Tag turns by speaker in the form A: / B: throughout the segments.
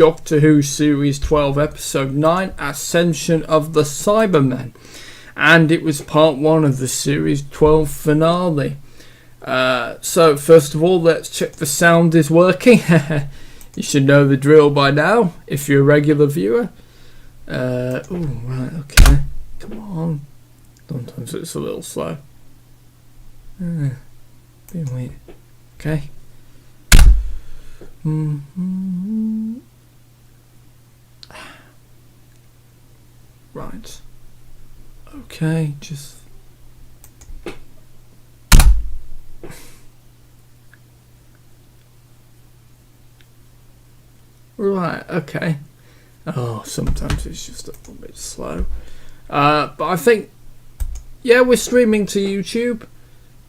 A: Doctor Who Series 12 Episode 9, Ascension of the Cybermen. And it was part 1 of the Series 12 finale. So first of all, let's check the sound is working. You should know the drill by now, if you're a regular viewer. Oh, right, okay. Come on. Sometimes it's a little slow. Been weird. Okay. Right. Okay, just... Right, okay. Oh, sometimes it's just a little bit slow. But I think... Yeah, we're streaming to YouTube.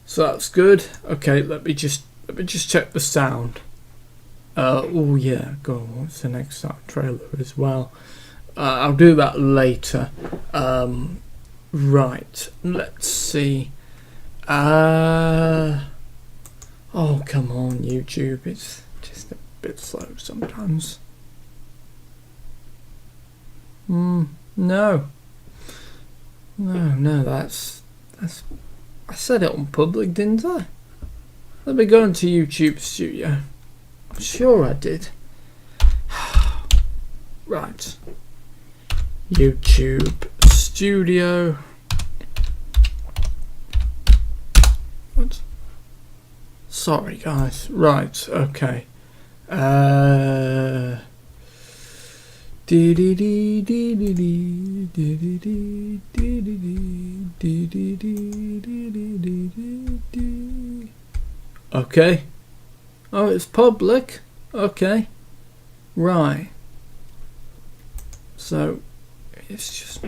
A: So that's good. Okay, let me just check the sound. Oh yeah, go on, what's the next trailer as well? I'll do that later. Right, let's see. Oh, come on, YouTube. It's just a bit slow sometimes. No, that's... I said it on public, didn't I? Let me go into YouTube Studio. I'm sure I did. Right. YouTube Studio. What? Sorry, guys. Right, okay. Okay. Oh, it's public. Okay. Right. So, it's just...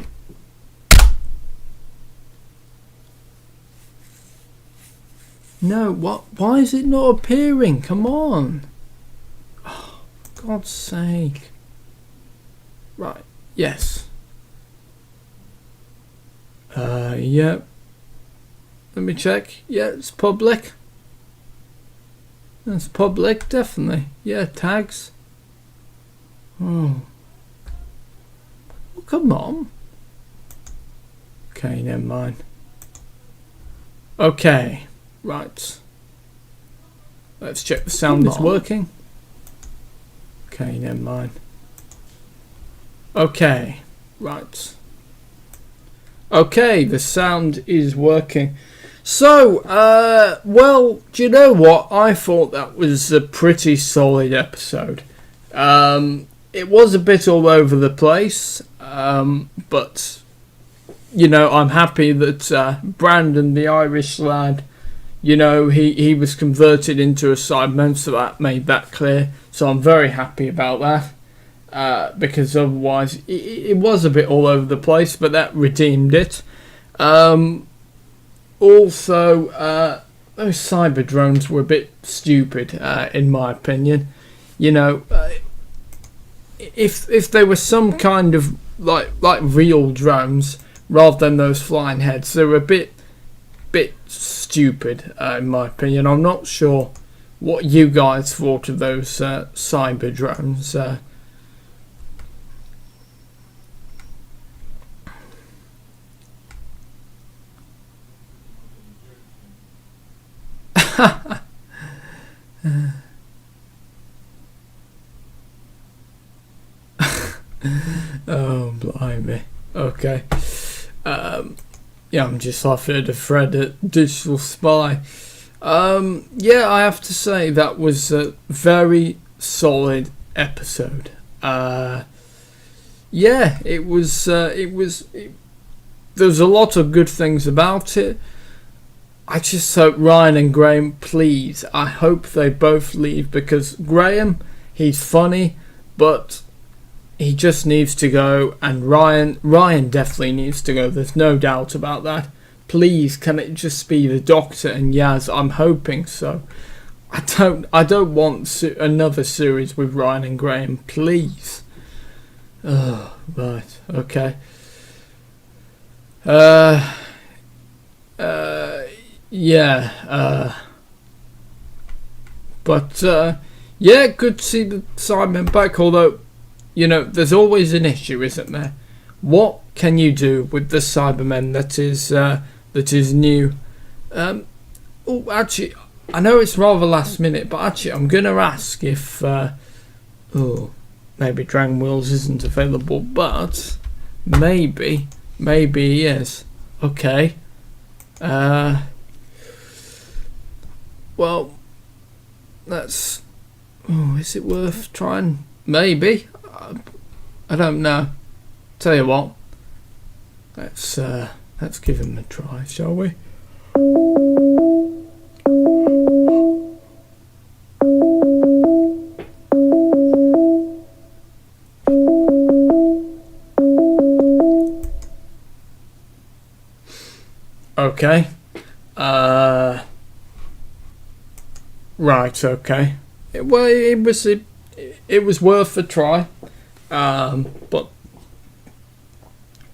A: No, what? Why is it not appearing? Come on. Oh, for God's sake. Right. Yes. Yep. Let me check. Yeah, it's public. It's public, definitely. Yeah, tags. Oh. Well, come on. Okay, never mind. Okay, right. Let's check the sound is working. Okay, never mind. Okay, right. Okay, the sound is working. So, well, do you know what? I thought that was a pretty solid episode. It was a bit all over the place, but, you know, I'm happy that Brandon, the Irish lad, you know, he was converted into a Cyberman, so that made that clear. So I'm very happy about that, because otherwise it was a bit all over the place, but that redeemed it. Also, those cyber drones were a bit stupid, in my opinion. You know, if they were some kind of like real drones rather than those flying heads, they were a bit stupid, in my opinion. I'm not sure what you guys thought of those cyber drones. Oh, blimey. Okay. Yeah, I'm just laughing at the Fred at Digital Spy. Yeah, I have to say that was a very solid episode. Yeah, it was. There's a lot of good things about it. I just hope Ryan and Graham, please, I hope they both leave, because Graham, he's funny, but he just needs to go, and Ryan definitely needs to go, there's no doubt about that. Please, can it just be the Doctor and Yaz? I'm hoping so. I don't want another series with Ryan and Graham, please. Oh, right, okay. Yeah, but yeah, good to see the Cybermen back, although you know, there's always an issue, isn't there? What can you do with the Cybermen that is new? Oh, actually, I know it's rather last minute, but actually, I'm gonna ask if maybe Dragon Wheels isn't available, but maybe he is. Okay. Well, that's. Oh, is it worth trying? Maybe. I don't know. Tell you what. Let's give him a try, shall we? Okay. Right. Okay. It was worth a try. But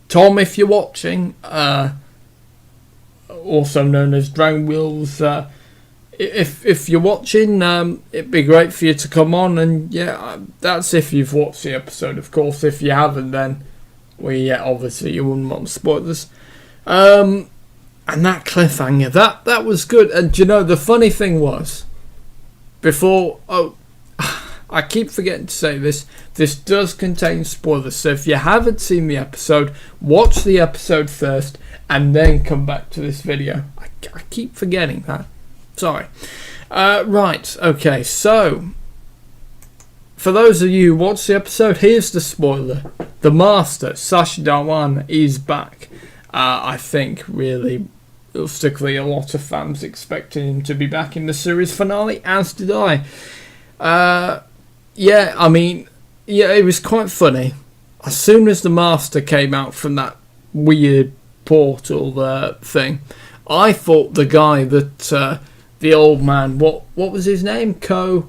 A: Tom, if you're watching, also known as Dragon Wheels, if you're watching, it'd be great for you to come on, and that's if you've watched the episode. Of course, if you haven't, then obviously you wouldn't want spoilers. And that cliffhanger, that was good. And you know, the funny thing was, I keep forgetting to say this does contain spoilers, so if you haven't seen the episode, watch the episode first and then come back to this video. I keep forgetting that. Sorry. Right, okay, so for those of you who watched the episode, here's the spoiler. The Master, Sacha Dhawan, is back. I think really, realistically, a lot of fans expected him to be back in the series finale, as did I. It was quite funny. As soon as the Master came out from that weird portal thing, I thought the guy that the old man, what was his name? Ko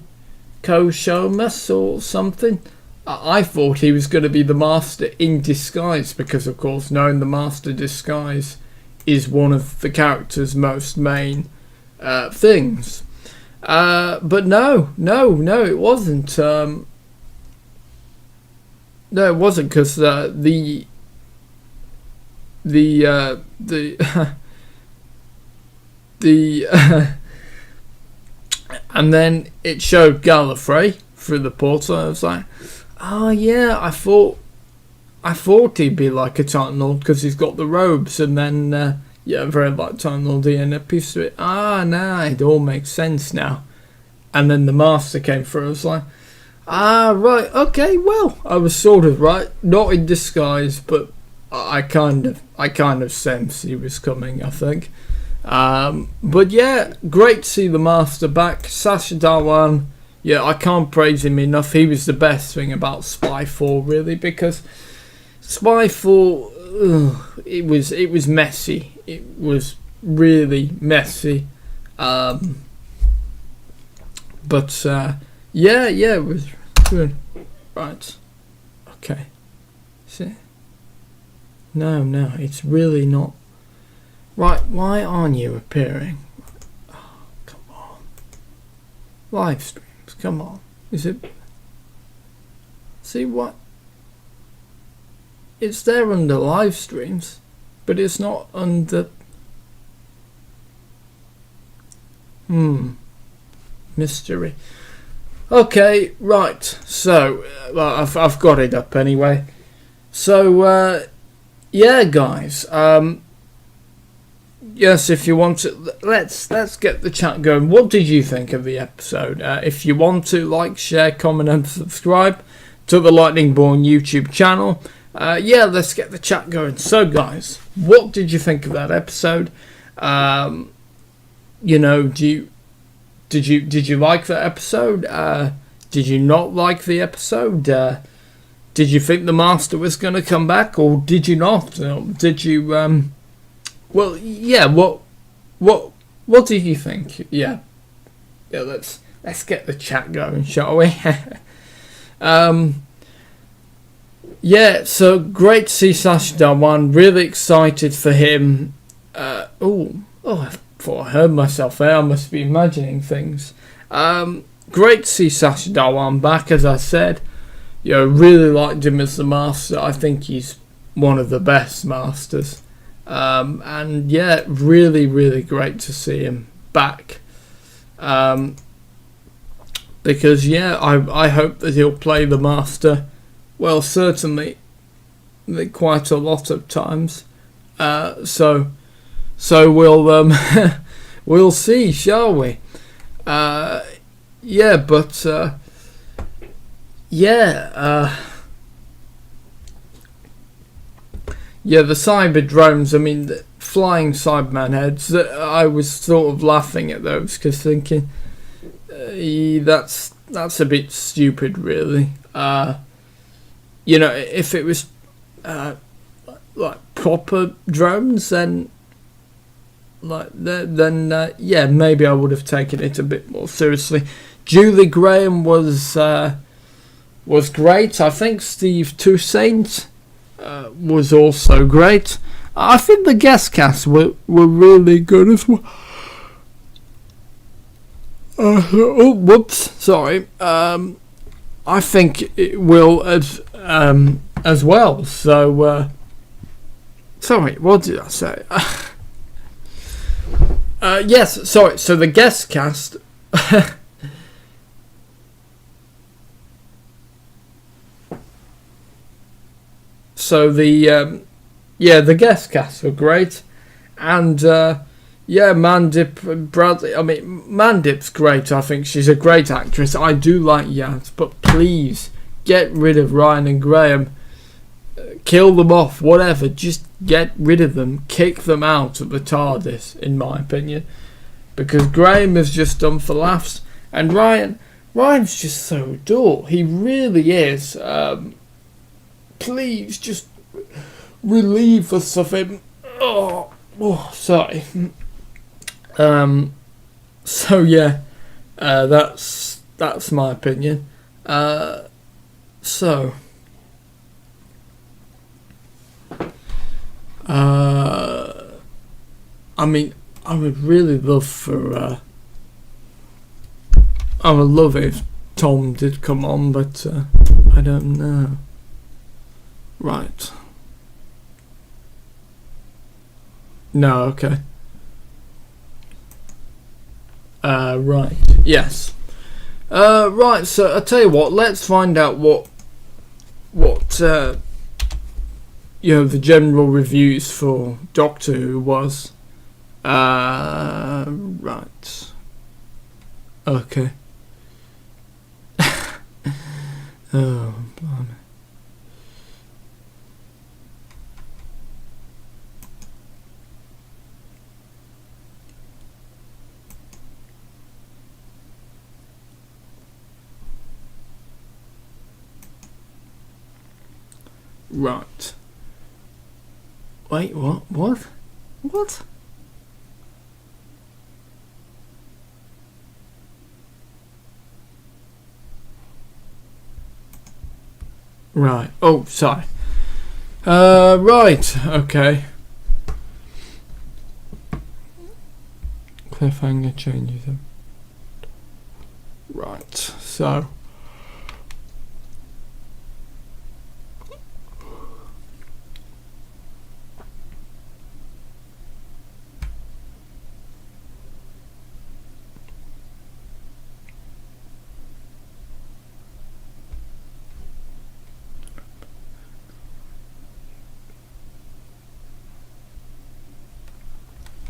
A: Shomas or something? I thought he was going to be the Master in disguise, because of course knowing the Master disguise is one of the character's most main things. But no, it wasn't. No, it wasn't, because the and then it showed Gallifrey through the portal. I was like, oh yeah, I thought he'd be like a Titan Lord because he's got the robes, and then very like Titan Lord and a piece of it. It all makes sense now. And then the Master came through. I was like, right, okay, well, I was sort of right, not in disguise, but I kind of sensed he was coming, I think. But yeah, great to see the Master back. Sacha Dhawan, I can't praise him enough. He was the best thing about Spyfall, really, because Spyfall, it was messy. It was really messy. But it was good. Right. Okay. See? No, it's really not. Right, why aren't you appearing? Oh, come on. Live streams, come on. Is it? See what? It's there under live streams, but it's not under. Mystery. Okay, right. So, I've got it up anyway. So, guys. Yes, if you want to, let's get the chat going. What did you think of the episode? If you want to, like, share, comment, and subscribe to the Lightning Born YouTube channel. Let's get the chat going. So, guys, what did you think of that episode? Did you like that episode? Did you not like the episode? Did you think the Master was going to come back, or did you not? Did you? Well, yeah. What did you think? Yeah. Let's get the chat going, shall we? So great to see Sacha Dhawan. Really excited for him. I thought I heard myself there. I must be imagining things. Great to see Sacha Dhawan back, as I said. really liked him as the Master. I think he's one of the best Masters. And yeah, really, really great to see him back. Because yeah, I hope that he'll play the Master. Well, certainly quite a lot of times. So we'll we'll see, shall we? Yeah, but yeah, the cyber drones. I mean, the flying Cyberman heads. I was sort of laughing at those because thinking that's a bit stupid, really. If it was like proper drones, then yeah, maybe I would have taken it a bit more seriously. Julie Graham was great. I think Steve Toussaint was also great. I think the guest cast were really good as well. Whoops, sorry. I think it will as well. So, sorry, what did I say? Yes, sorry. So the guest cast. So the guest cast were great, and Mandip and Bradley. I mean, Mandip's great. I think she's a great actress. I do like Yaz, but please get rid of Ryan and Graham. Kill them off, whatever. Just get rid of them. Kick them out of the TARDIS, in my opinion, because Graham is just done for laughs, and Ryan's just so dull. He really is. Please just relieve us of him. Oh, sorry. So yeah, that's my opinion. So I mean, I would really love for I would love if Tom did come on, but I don't know. Right. No, okay. Right. Yes. Right, so I'll tell you what, let's find out what the general reviews for Doctor Who was. Right. Okay. Oh, blimey. Right. Wait, what? What? What? Right. Oh, sorry. Right. Okay. Cliffhanger changes them. Right. So.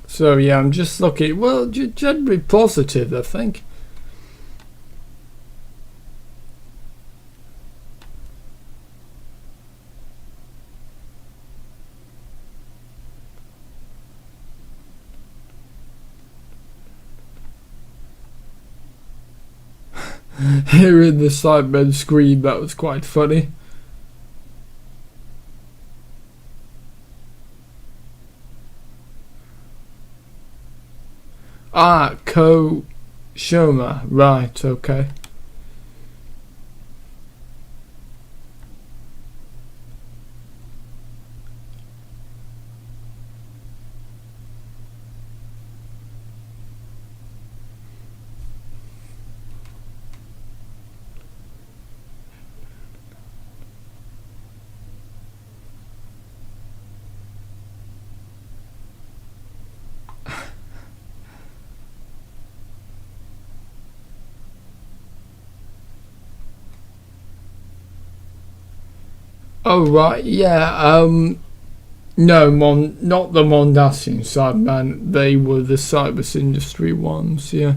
A: So yeah, I'm just looking. Well, generally positive, I think. Hearing the Cybermen scream, that was quite funny. Ah, Ko Shoma. Right, okay. Oh right, yeah. No, not the Mondasian Cybermen. They were the Cybers Industry ones. Yeah.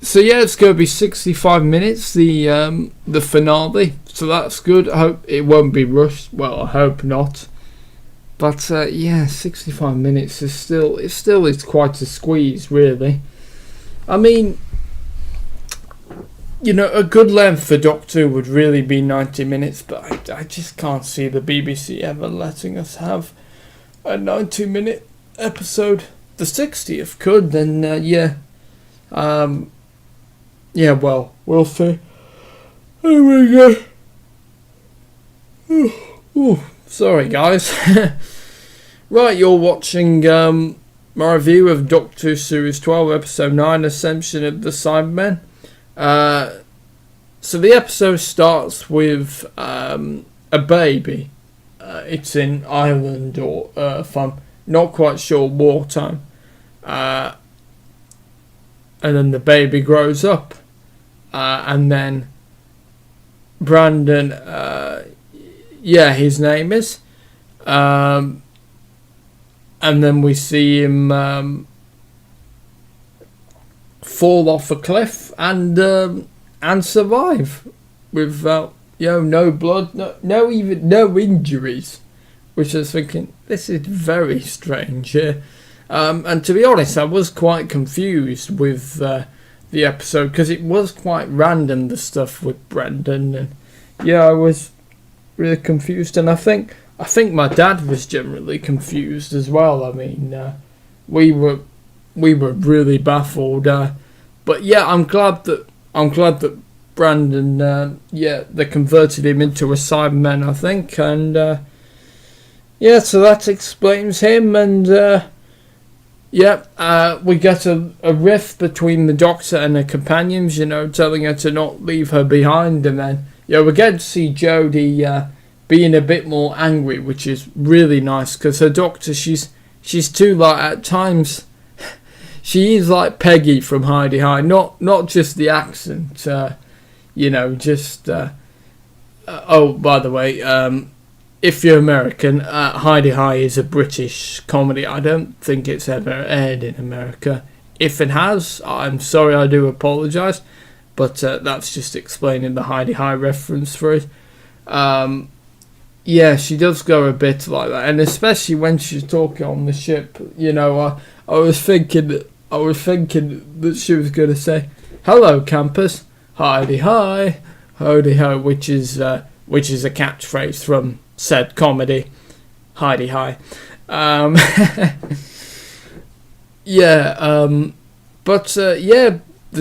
A: So yeah, it's going to be 65 minutes. The finale. So that's good. I hope it won't be rushed. Well, I hope not. But yeah, 65 minutes is still is quite a squeeze, really. I mean, you know, a good length for Doctor Who would really be 90 minutes, but I just can't see the BBC ever letting us have a 90-minute episode. The 60th could, then yeah. Yeah, well, we'll see. There we go. Ooh, sorry, guys. Right, you're watching my review of Doctor Who Series 12, Episode 9, Ascension of the Cybermen. So the episode starts with a baby. It's in Ireland or Earth. I'm not quite sure, wartime. And then the baby grows up. And then Brandon, yeah, his name is. And then we see him fall off a cliff and survive without, no blood, no injuries. Which I was thinking, this is very strange. And to be honest, I was quite confused with the episode because it was quite random, the stuff with Brendan, and yeah, I was really confused, and I think my dad was generally confused as well. I mean, we were really baffled, but yeah, I'm glad that Brandon, they converted him into a Cyberman, I think, and yeah, so that explains him, and we get a rift between the Doctor and her companions, telling her to not leave her behind, and then we get to see Jodie being a bit more angry, which is really nice, because her Doctor, she's too, like, at times, she is like Peggy from Heidi High, not just the accent, just, oh, by the way, if you're American, Heidi High is a British comedy. I don't think it's ever aired in America. If it has, I'm sorry, I do apologise, but that's just explaining the Heidi High reference for it. Yeah, she does go a bit like that, and especially when she's talking on the ship. I was thinking that she was going to say, "Hello, campus, Heidi High, Heidi Ho," which is a catchphrase from said comedy, Heidi High. The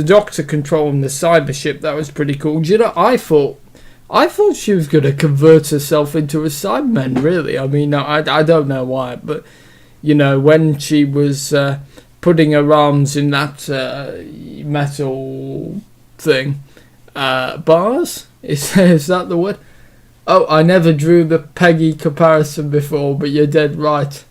A: Doctor controlling the cyber ship, that was pretty cool. Do you know, I thought she was going to convert herself into a Cyberman, really. I mean, I don't know why, but, when she was putting her arms in that metal thing, bars? Is that the word? Oh, I never drew the Peggy comparison before, but you're dead right.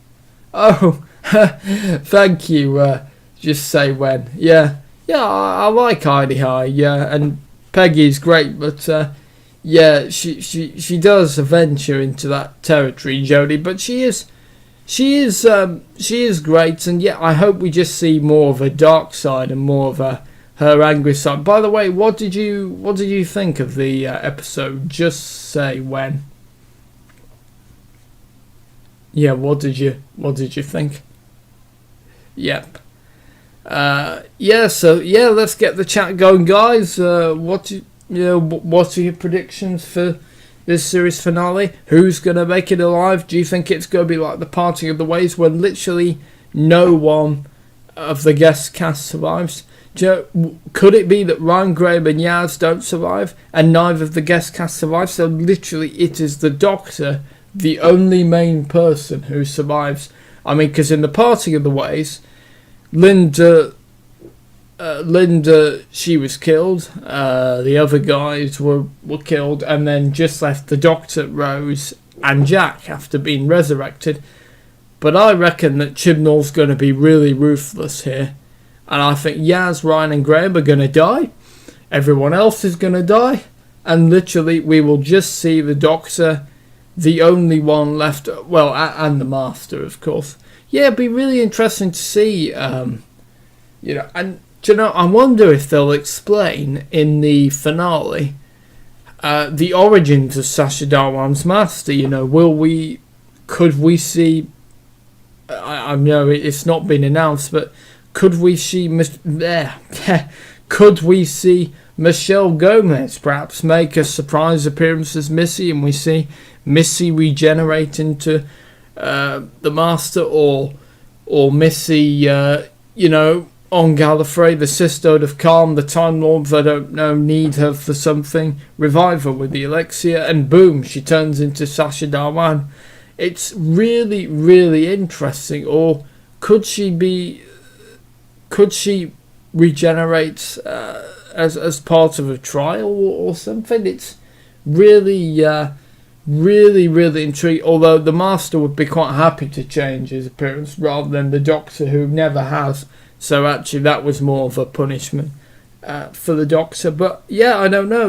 A: Oh, thank you. Just say when. Yeah, I like Heidi High, yeah, and Peggy's great, but yeah, she does venture into that territory, Jodie, but she is great, and yeah, I hope we just see more of her dark side and more of her angry side. By the way, what did you think of the episode? Just say when. Yeah, what did you think? Yep. Let's get the chat going, guys. What are your predictions for this series finale? Who's gonna make it alive? Do you think it's gonna be like the parting of the ways when literally no one of the guest cast survives? Could it be that Ryan, Graham and Yaz don't survive and neither of the guest cast survive? So literally it is the Doctor, the only main person who survives. I mean, because in the parting of the ways, Linda, she was killed. The other guys were killed, and then just left the Doctor, Rose and Jack after being resurrected. But I reckon that Chibnall's going to be really ruthless here. And I think Yaz, Ryan and Graham are going to die. Everyone else is going to die. and literally we will just see the Doctor, the only one left, well, and the Master, of course. Yeah, it'd be really interesting to see, and I wonder if they'll explain in the finale the origins of Sacha Dhawan's Master. Could we see, I know it's not been announced, but could we see Michelle Gomez perhaps make a surprise appearance as Missy, and we see Missy regenerate into the Master, or Missy, on Gallifrey, the Sisters of Calm, the Time Lords, I don't know, need her for something, revive her with the elixir, and boom, she turns into Sacha Dhawan. It's really, really interesting. Or could she regenerate as part of a trial or something? It's really, really intriguing. Although the Master would be quite happy to change his appearance rather than the Doctor, who never has. So actually, that was more of a punishment for the Doctor. But yeah, I don't know.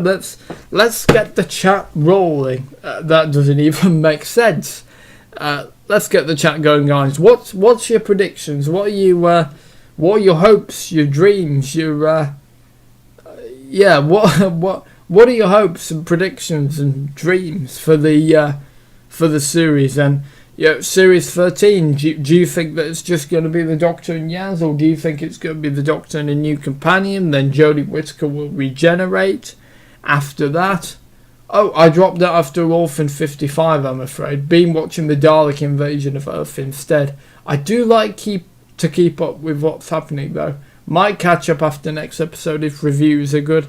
A: Let's get the chat rolling. That doesn't even make sense. Let's get the chat going, guys. What's your predictions? What are your hopes? Your dreams? What are your hopes and predictions and dreams for the series? And series 13. Do you think that it's just going to be the Doctor and Yaz, or do you think it's going to be the Doctor and a new companion? Then Jodie Whittaker will regenerate after that. Oh, I dropped that after Orphan 55, I'm afraid. Been watching the Dalek Invasion of Earth instead. I do like to keep up with what's happening, though. Might catch up after next episode if reviews are good.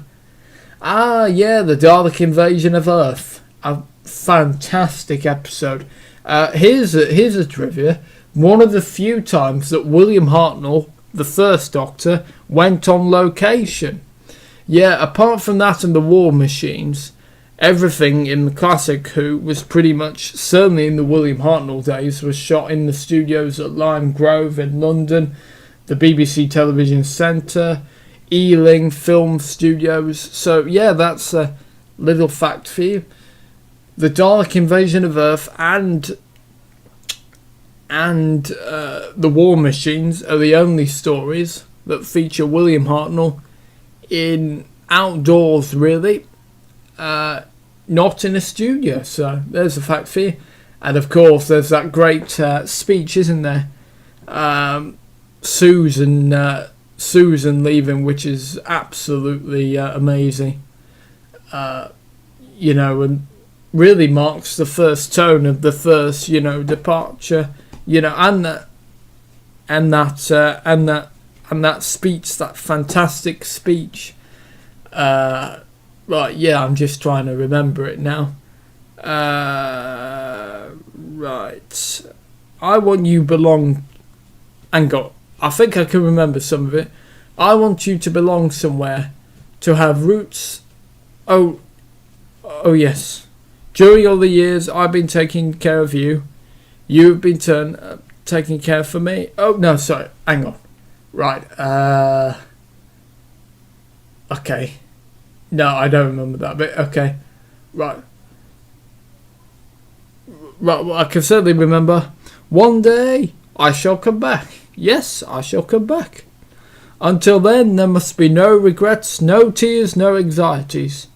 A: Ah, yeah, the Dalek Invasion of Earth. A fantastic episode. Here's a trivia. One of the few times that William Hartnell, the first Doctor, went on location. Yeah, apart from that and the War Machines, everything in the classic Who was pretty much, certainly in the William Hartnell days, was shot in the studios at Lime Grove in London, the BBC Television Centre, Ealing Film Studios. So yeah, that's a little fact for you. The Dalek Invasion of Earth and the War Machines are the only stories that feature William Hartnell in outdoors, really. Not in a studio, so there's a fact for you. And of course, there's that great speech, isn't there? Susan leaving, which is absolutely amazing. And really marks the first tone of the first, departure. And that speech, that fantastic speech. Right, yeah, I'm just trying to remember it now. Right. I want you belong... Hang on. I think I can remember some of it. I want you to belong somewhere. To have roots... Oh, yes. During all the years I've been taking care of you, you've been taking care for me. Oh, no, sorry. Hang on. Right. Okay. No, I don't remember that bit. Okay. Right. Well, I can certainly remember. One day, I shall come back. Yes, I shall come back. Until then, there must be no regrets, no tears, no anxieties.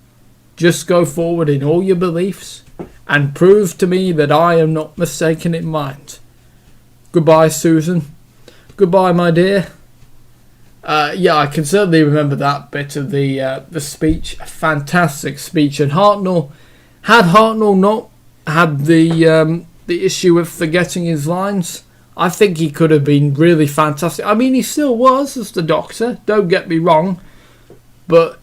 A: Just go forward in all your beliefs and prove to me that I am not mistaken in mind. Goodbye, Susan. Goodbye, my dear. Yeah, I can certainly remember that bit of the speech. A fantastic speech. And Hartnell, had Hartnell not had the issue of forgetting his lines, I think he could have been really fantastic. I mean, he still was as the Doctor, don't get me wrong. But,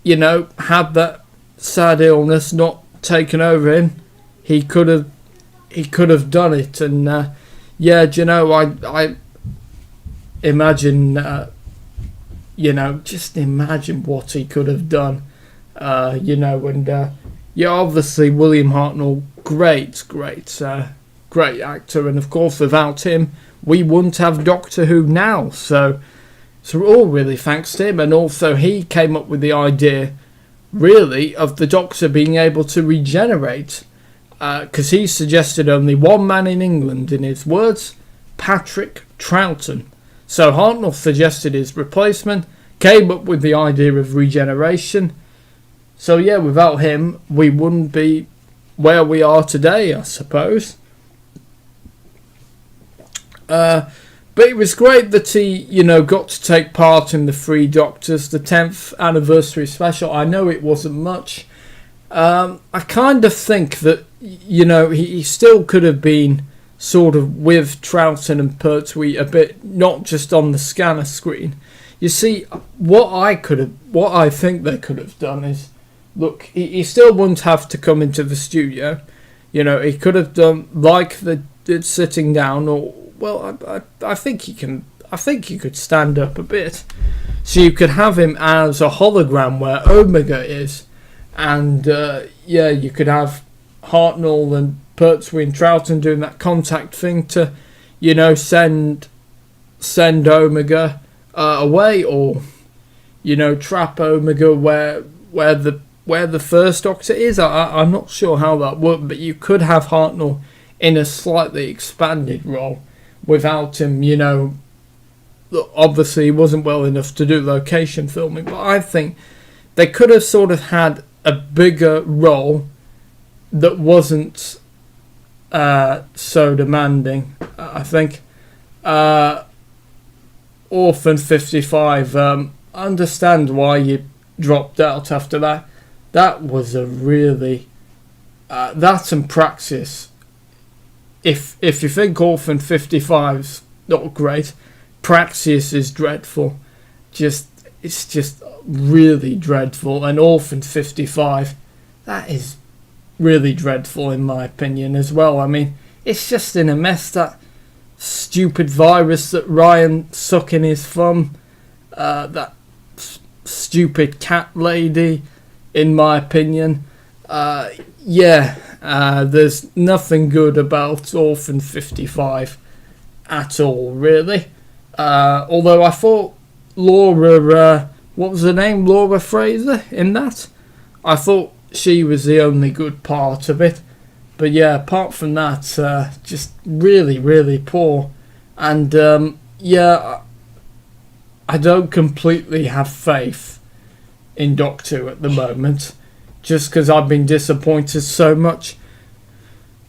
A: had that sad illness not taken over him, he could have done it. And, I imagine... just imagine what he could have done, obviously William Hartnell, great actor, and of course without him we wouldn't have Doctor Who now, so all really thanks to him. And also he came up with the idea really, of the Doctor being able to regenerate. Because he suggested only one man in England, in his words, Patrick Troughton. So Hartnell suggested his replacement, came up with the idea of regeneration. So yeah, without him, we wouldn't be where we are today, I suppose. But it was great that he, got to take part in the Three Doctors, the 10th anniversary special. I know it wasn't much. I kind of think that, he still could have been sort of with Troughton and Pertwee a bit, not just on the scanner screen. You see, what I think they could have done is, look, he still wouldn't have to come into the studio. He could have done like the sitting down, or well, I think he can. I think he could stand up a bit, so you could have him as a hologram where Omega is, and you could have Hartnell and Pertwee and Troughton doing that contact thing to, send Omega away, or trap Omega where the first Doctor is. I'm not sure how that worked, but you could have Hartnell in a slightly expanded role without him, obviously he wasn't well enough to do location filming, but I think they could have sort of had a bigger role that wasn't so demanding. I think Orphan 55, I understand why you dropped out after that. That was a really that and Praxis. If you think Orphan 55's not great, Praxis is dreadful. It's just really dreadful. And Orphan 55, that is really dreadful in my opinion as well. I mean, it's just in a mess. That stupid virus that Ryan suck in his thumb, that stupid cat lady, in my opinion. There's nothing good about Orphan 55 at all, really. Although I thought Laura, what was her name? Laura Fraser in that? I thought she was the only good part of it. But yeah, apart from that, just really, really poor. And I don't completely have faith in Doctor Who at the moment, just because I've been disappointed so much.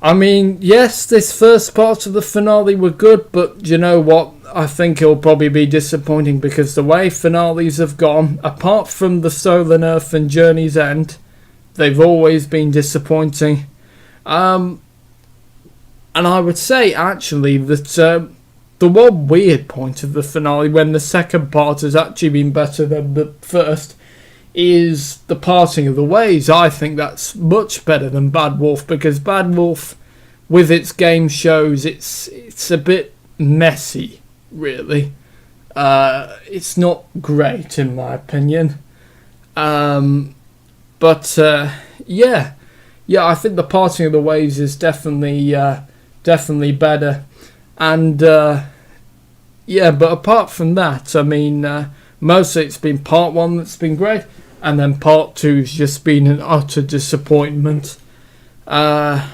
A: I mean, yes, this first part of the finale were good, but you know what? I think it'll probably be disappointing because the way finales have gone, apart from the Stolen Earth and Journey's End, they've always been disappointing. And I would say, actually, that the one weird point of the finale, when the second part has actually been better than the first, is the parting of the ways. I think that's much better than Bad Wolf, because Bad Wolf, with its game shows, it's a bit messy, really. It's not great, in my opinion. I think the parting of the ways is definitely better. And but apart from that, I mean, mostly it's been part one that's been great, and then part two's just been an utter disappointment. I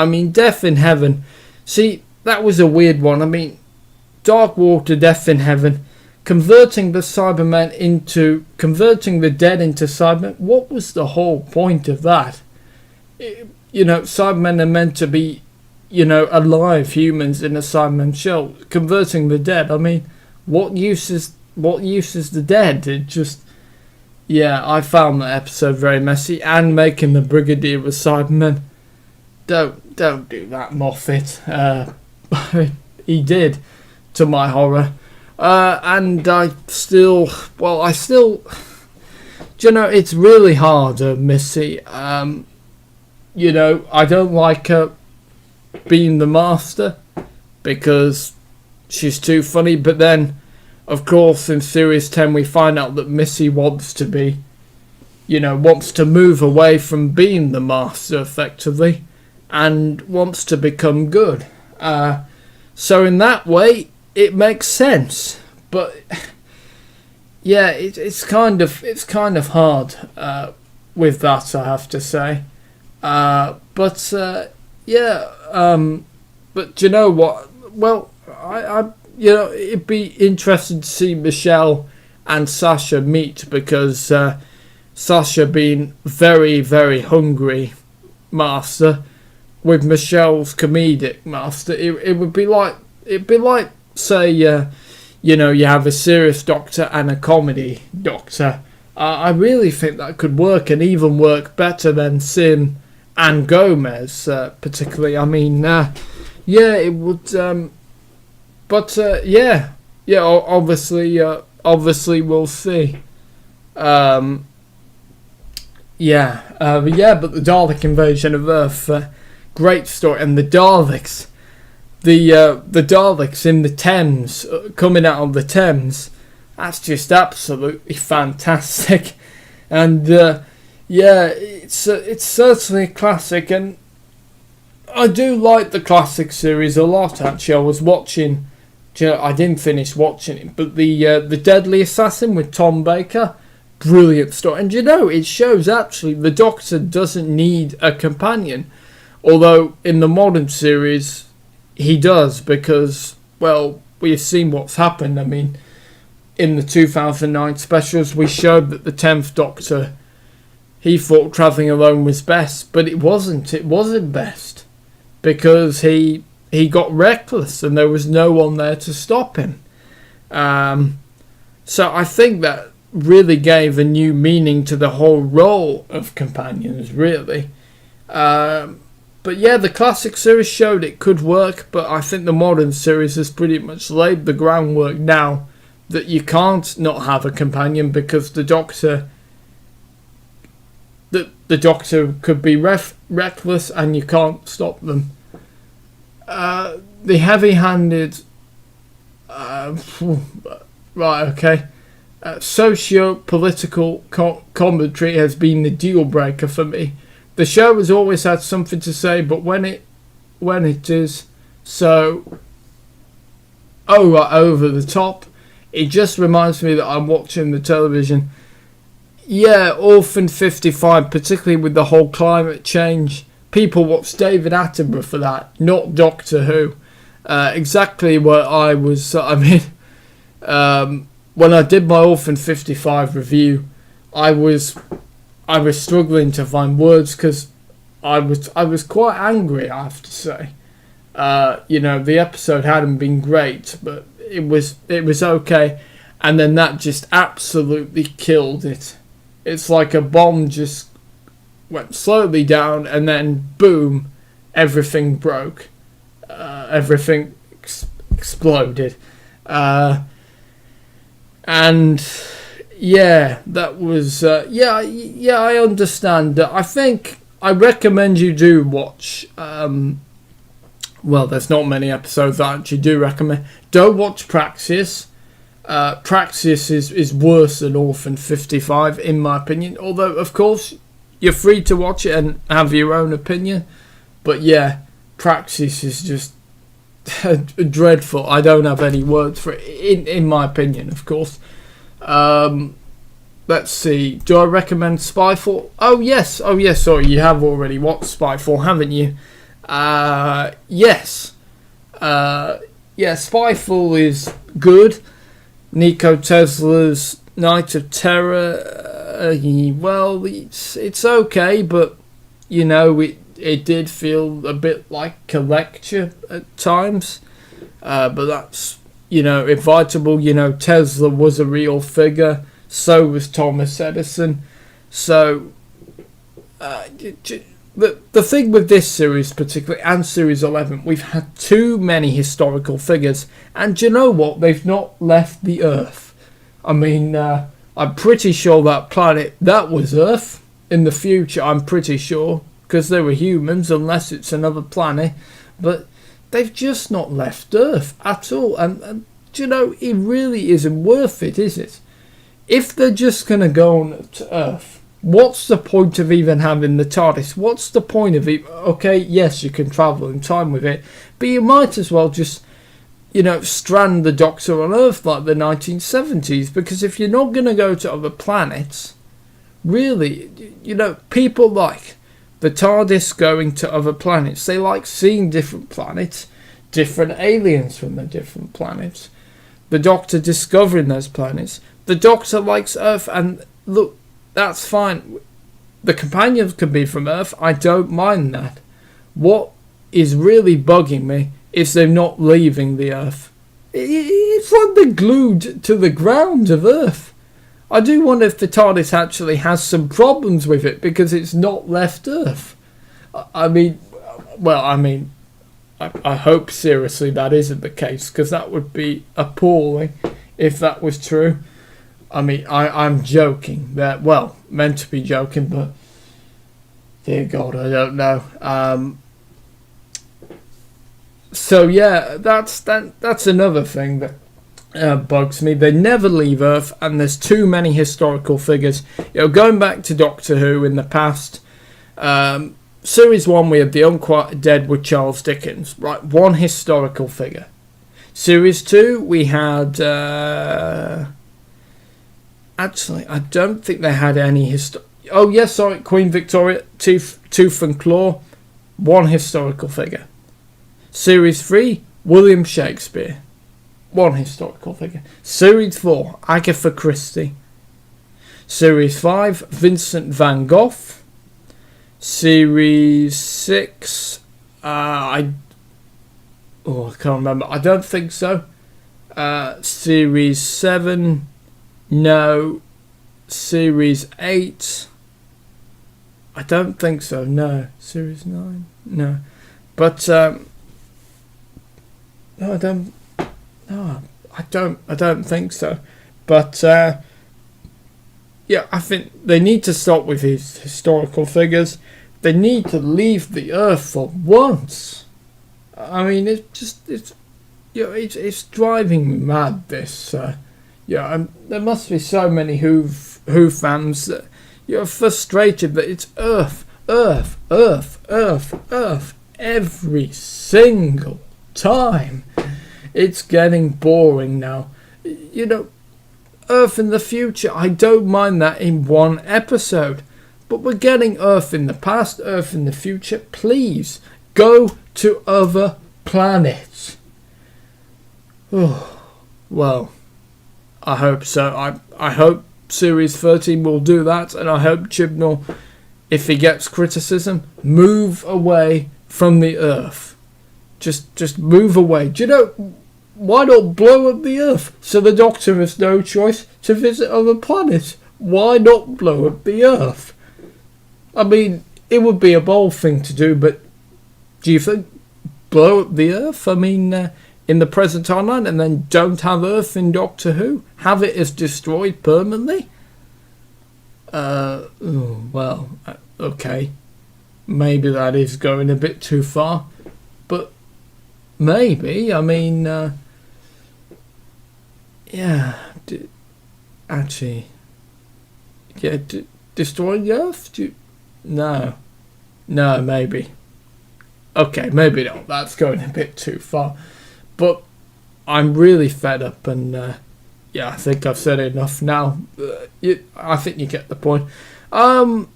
A: mean, Death in Heaven, see, that was a weird one. I mean, Dark Water, Death in Heaven, converting the dead into Cybermen. What was the whole point of that? Cybermen are meant to be, alive humans in a Cybermen shell. Converting the dead, I mean, what use is the dead? It just, I found that episode very messy, and making the Brigadier a Cyberman. Don't do that, Moffat. He did, to my horror. And I still, it's really hard, Missy. I don't like her being the Master because she's too funny, but then, of course, in Series 10 we find out that Missy wants to move away from being the Master, effectively, and wants to become good. So in that way, it makes sense. But yeah, it's kind of hard with that, I have to say. But do you know what? Well, I it'd be interesting to see Michelle and Sasha meet, because Sasha being very, very hungry master, with Michelle's comedic master, it would be like, say, you have a serious doctor and a comedy doctor. I really think that could work, and even work better than Sim and Gomez, particularly. I mean, it would. Obviously we'll see. But the Dalek invasion of Earth, great story, and the Daleks, the Daleks in the Thames, coming out of the Thames, that's just absolutely fantastic. And it's certainly a classic, and I do like the classic series a lot. Actually, I was watching. I didn't finish watching it, but the Deadly Assassin with Tom Baker, brilliant story. And it shows actually the Doctor doesn't need a companion, although in the modern series he does, because, well, we've seen what's happened. I mean, in the 2009 specials, we showed that the 10th Doctor, he thought travelling alone was best, but it wasn't. It wasn't best, because he got reckless and there was no one there to stop him. So I think that really gave a new meaning to the whole role of companions, really. But yeah, the classic series showed it could work, but I think the modern series has pretty much laid the groundwork now that you can't not have a companion, because the Doctor could be reckless and you can't stop them. The heavy-handed, socio-political commentary has been the deal breaker for me. The show has always had something to say, but when it is so over the top, it just reminds me that I'm watching the television. Yeah, Orphan 55, particularly with the whole climate change. People watch David Attenborough for that, not Doctor Who. Exactly what I was. When I did my Orphan 55 review, I was struggling to find words, because I was quite angry, I have to say. The episode hadn't been great, but it was okay, and then that just absolutely killed it. It's like a bomb just went slowly down, and then boom, everything broke. Everything exploded. And yeah, that was I understand. I recommend you do watch. There's not many episodes I actually do recommend. Don't watch Praxis. Praxis is worse than Orphan 55, in my opinion. Although, of course, you're free to watch it and have your own opinion. But yeah, Praxis is just dreadful. I don't have any words for it, in my opinion, of course. Let's see. Do I recommend Spyfall? Oh yes. Sorry, you have already watched Spyfall, haven't you? Yes. Spyfall is good. Nico Tesla's Night of Terror. It's okay, but it did feel a bit like a lecture at times. But that's inevitable. Tesla was a real figure. So was Thomas Edison. So the thing with this series particularly, and Series 11, we've had too many historical figures. And do you know what? They've not left the Earth. I mean, I'm pretty sure that planet, that was Earth in the future, I'm pretty sure. Because they were humans, unless it's another planet. But they've just not left Earth at all. And it really isn't worth it, is it? If they're just going to go on to Earth, what's the point of even having the TARDIS? What's the point of it? Okay, yes, you can travel in time with it, but you might as well just, strand the Doctor on Earth like the 1970s, because if you're not going to go to other planets, really, people like the TARDIS going to other planets. They like seeing different planets, different aliens from the different planets. The Doctor discovering those planets. The Doctor likes Earth, and look, that's fine. The companions can be from Earth. I don't mind that. What is really bugging me is they're not leaving the Earth. It's like they're glued to the ground of Earth. I do wonder if the TARDIS actually has some problems with it because it's not left Earth. I hope seriously that isn't the case, because that would be appalling if that was true. I mean, I'm joking. Meant to be joking, but dear God, I don't know. So yeah, that's another thing that bugs me. They never leave Earth, and there's too many historical figures. Going back to Doctor Who in the past, Series 1 we had The Unquiet Dead with Charles Dickens, right? One historical figure. Series 2 we had... actually, I don't think they had any Oh yes, sorry, Queen Victoria, Tooth and Claw, one historical figure. Series 3, William Shakespeare, one historical figure. Series 4, Agatha Christie. Series 5, Vincent van Gogh. Series 6, I can't remember. I don't think so. Series 7, no. Series 8, I don't think so. No. Series 9, no. But no, I don't. No, I don't think so. But yeah, I think they need to stop with these historical figures. They need to leave the Earth for once. I mean, it's driving me mad. This, there must be so many Who fans that you're frustrated that it's Earth, Earth, Earth, Earth, Earth every single time. It's getting boring now. Earth in the future, I don't mind that in one episode. But we're getting Earth in the past, Earth in the future. Please, go to other planets. Oh, well, I hope so. I hope Series 13 will do that, and I hope Chibnall, if he gets criticism, move away from the Earth. Just move away. Do you know, why not blow up the Earth so the Doctor has no choice to visit other planets? Why not blow up the Earth? I mean, it would be a bold thing to do, but do you think blow up the Earth? I mean, in the present timeline, and then don't have Earth in Doctor Who? Have it as destroyed permanently? Okay. Maybe that is going a bit too far. But maybe, I mean, destroy the Earth? No, maybe. Okay, maybe not. That's going a bit too far. But I'm really fed up, and I think I've said enough now. I think you get the point. I'll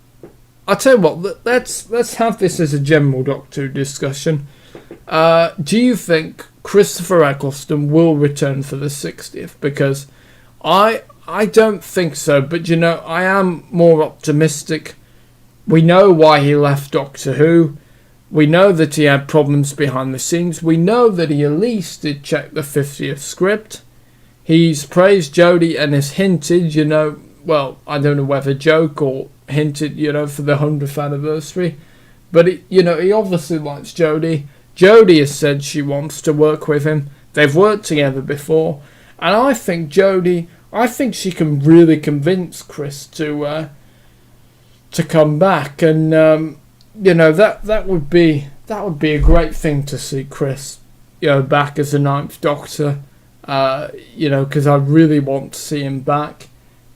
A: tell you what. Let's have this as a general Doctor Who discussion. Do you think Christopher Eccleston will return for the 60th? Because I don't think so. But I am more optimistic. We know why he left Doctor Who. We know that he had problems behind the scenes. We know that he at least did check the 50th script. He's praised Jodie and has hinted, I don't know whether joke or hinted, for the 100th anniversary. But, he obviously likes Jodie. Jodie has said she wants to work with him. They've worked together before. And I think she can really convince Chris to come back. And, that would be a great thing to see Chris, back as the 9th Doctor. Because I really want to see him back.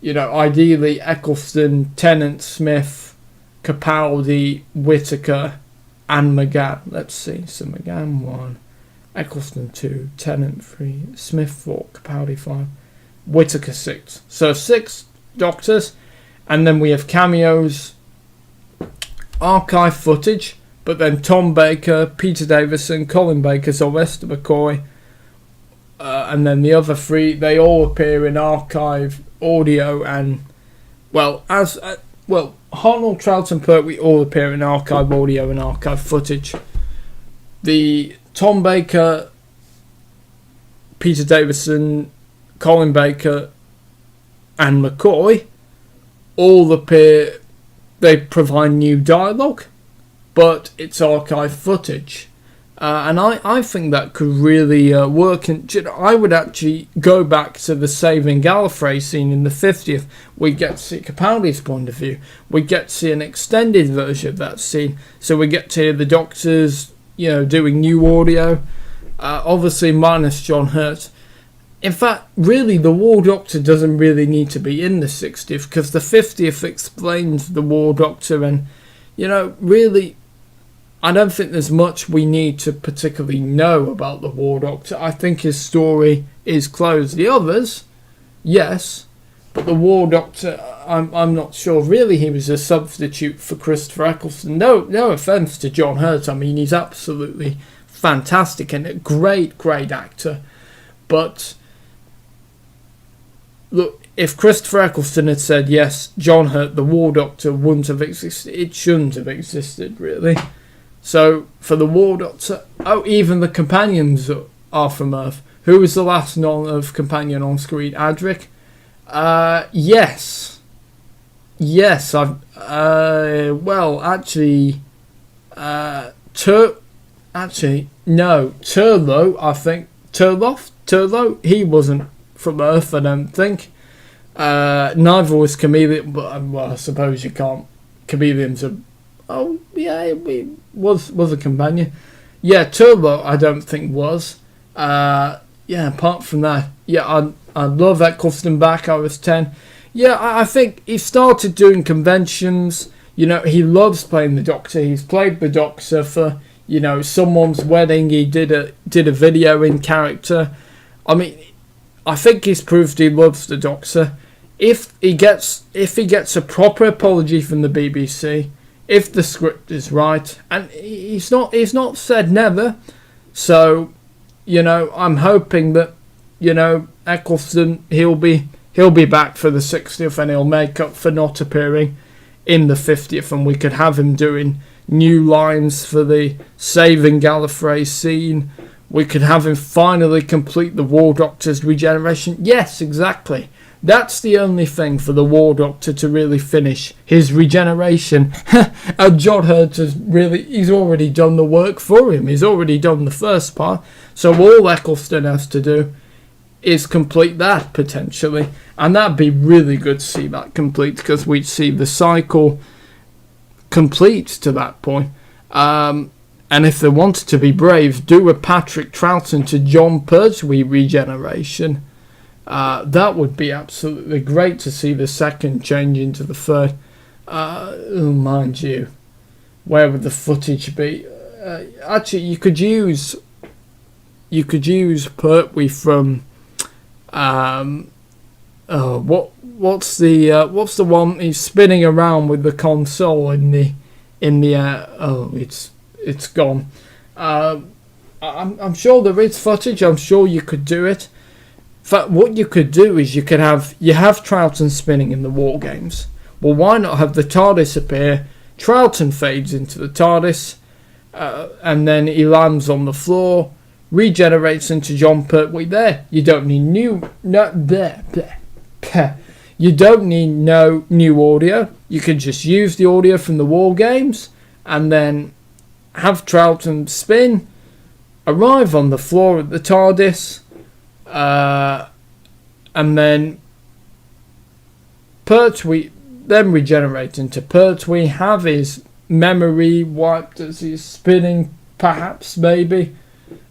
A: Ideally Eccleston, Tennant, Smith, Capaldi, Whittaker, and McGann. Let's see. So McGann 1, Eccleston 2, Tennant 3, Smith 4, Capaldi 5, Whittaker 6. So 6 Doctors, And then we have cameos, archive footage, but then Tom Baker, Peter Davison, Colin Baker, Sylvester McCoy, and then the other three, they all appear in archive audio and, well, Arnold, Trout and Pertwee all appear in archive audio and archive footage. The Tom Baker, Peter Davison, Colin Baker and McCoy all appear, they provide new dialogue, but it's archive footage. And I think that could really work. And I would actually go back to the Saving Gallifrey scene in the 50th. We get to see Capaldi's point of view. We get to see an extended version of that scene. So we get to hear the Doctors, doing new audio. Obviously minus John Hurt. In fact, really, the War Doctor doesn't really need to be in the 60th, because the 50th explains the War Doctor, and, really, I don't think there's much we need to particularly know about the War Doctor. I think his story is closed. The others, yes, but the War Doctor, I'm not sure. Really, he was a substitute for Christopher Eccleston. No offence to John Hurt. I mean, he's absolutely fantastic and a great actor. But look, if Christopher Eccleston had said yes, John Hurt, the War Doctor, wouldn't have existed. It shouldn't have existed, really. So, for the War Doctor... Oh, even the companions are from Earth. Who was the last non-Earth companion on screen? Adric? Yes. Yes, I've... well, actually... Actually, no. Turlo, I think. Turlo? He wasn't from Earth, I don't think. Neither was Chameleon, but, well, I suppose you can't... Chameleons are... Oh, yeah, it was a companion. Yeah, Turbo, I don't think was. Yeah, apart from that, yeah, I love Eccleston back. I was 10. Yeah, I think he started doing conventions. He loves playing the Doctor. He's played the Doctor for, someone's wedding. He did a video in character. I mean, I think he's proved he loves the Doctor. If he gets a proper apology from the BBC, if the script is right, and he's not said never, so I'm hoping that Eccleston he'll be back for the 60th, and he'll make up for not appearing in the 50th, and we could have him doing new lines for the Saving Gallifrey scene. We could have him finally complete the War Doctor's regeneration. Yes, exactly. That's the only thing for the War Doctor to really finish his regeneration. And John Hurt he's already done the work for him. He's already done the first part. So all Eccleston has to do is complete that, potentially. And that'd be really good to see that complete, because we'd see the cycle complete to that point. And if they wanted to be brave, do a Patrick Troughton to John Pertwee regeneration. That would be absolutely great to see the second change into the third. Mind you, where would the footage be? Actually, you could use Pertwee from what's the one he's spinning around with the console in the air? Oh, it's gone. I'm sure there is footage. I'm sure you could do it. In fact, what you could do is you have Troughton spinning in the War Games. Well, why not have the TARDIS appear? Troughton fades into the TARDIS, and then he lands on the floor, regenerates into John Pertwee. There, you don't need You don't need no new audio. You can just use the audio from the War Games, and then have Troughton spin, arrive on the floor at the TARDIS. And then Pertwee then regenerate into Pertwee, have his memory wiped as he's spinning, perhaps, maybe,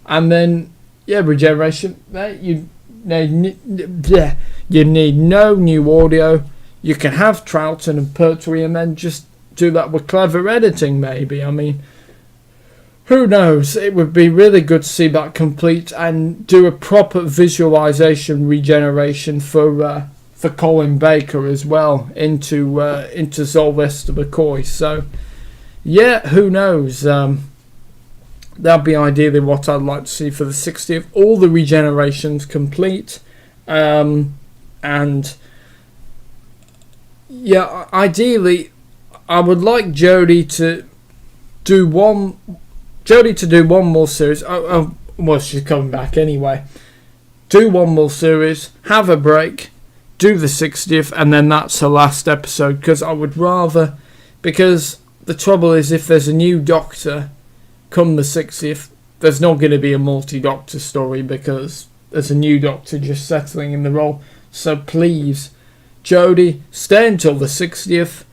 A: and then regeneration. You need no new audio. You can have Troughton and Pertwee, and then just do that with clever editing, maybe. I mean, who knows? It would be really good to see that complete and do a proper visualization regeneration for for Colin Baker as well into Sylvester McCoy. So yeah, who knows? That'd be ideally what I'd like to see for the 60th. All the regenerations complete, and yeah, ideally, I would like Jodie to do one more series. Well, she's coming back anyway. Do one more series, have a break, do the 60th, and then that's her last episode. Because I would rather, because the trouble is, if there's a new Doctor come the 60th, there's not going to be a multi-Doctor story because there's a new Doctor just settling in the role. So please, Jodie, stay until the 60th,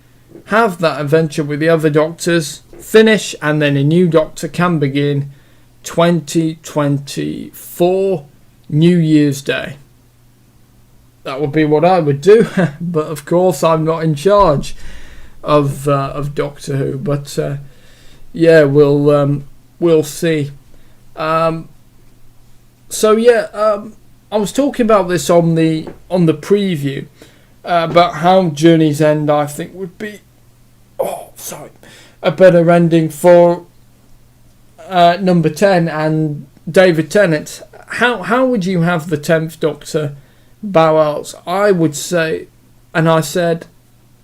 A: have that adventure with the other Doctors, finish, and then a new Doctor can begin 2024 New Year's Day. That would be what I would do, but of course I'm not in charge of Doctor Who. But yeah, we'll see. So yeah, I was talking about this on the preview about how Journey's End I think would be a better ending for number 10 and David Tennant. How would you have the 10th Doctor bow out? I would say, and I said,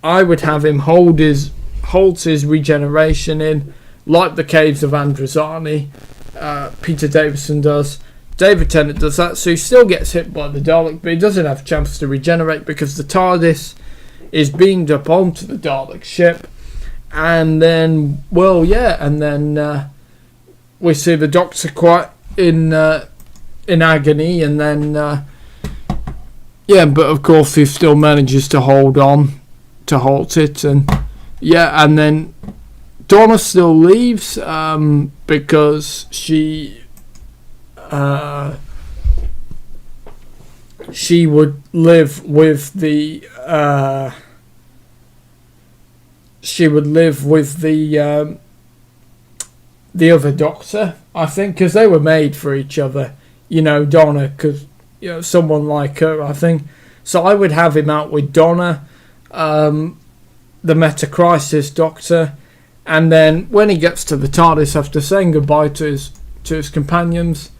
A: I would have him hold his regeneration in, like the Caves of Androzani. Peter Davison does. David Tennant does that, so he still gets hit by the Dalek, but he doesn't have a chance to regenerate because the TARDIS is beamed up onto the Dalek ship. And then, well, yeah, and then we see the Doctor quite in agony, and then yeah, but of course he still manages to hold on to halt it, and yeah, and then Donna still leaves because she would live with the other Doctor, I think, because they were made for each other, you know, Donna, because, you know, someone like her, I think. So I would have him out with Donna, the Meta-Crisis Doctor, and then when he gets to the TARDIS after saying goodbye to his companions,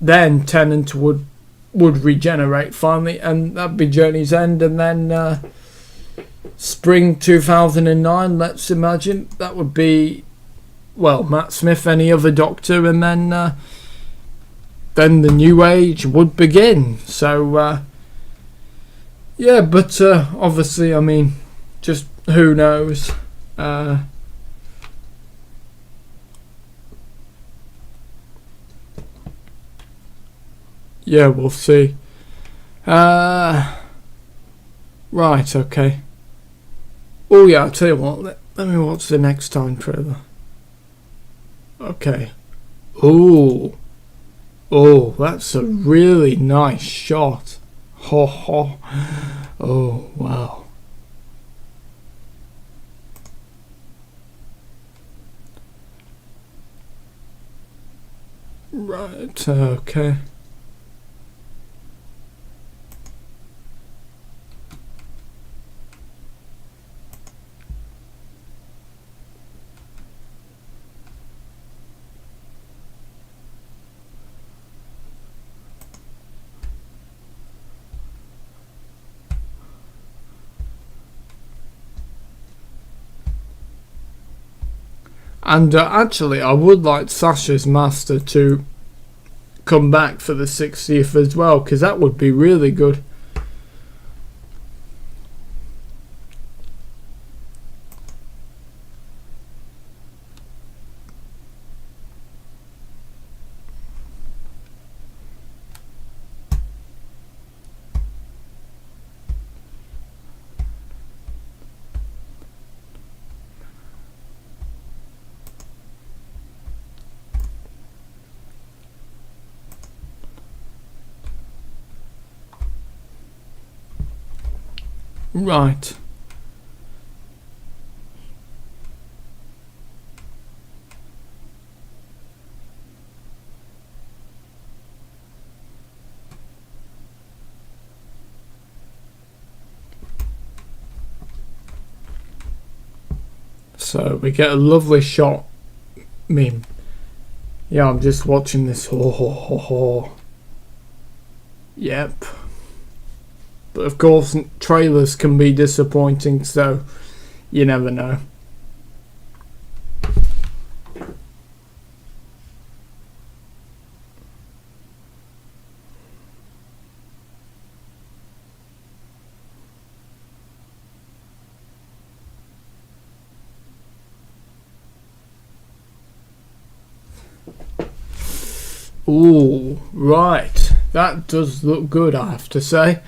A: then Tennant would regenerate finally, and that'd be Journey's End, and then spring 2009, let's imagine, that would be, well, Matt Smith, any other Doctor, and then the New Age would begin. So yeah, but obviously, I mean, just who knows. Yeah, we'll see. Right, okay. Oh yeah, I'll tell you what, let me watch the next time trailer. Okay. Oh, that's a really nice shot. Ho ho. Oh, wow. Right, okay. And actually, I would like Sasha's Master to come back for the 60th as well, because that would be really good. Right. So we get a lovely shot. Yeah, I'm just watching this. Yep. But of course, trailers can be disappointing, so you never know. Ooh, right. That does look good, I have to say.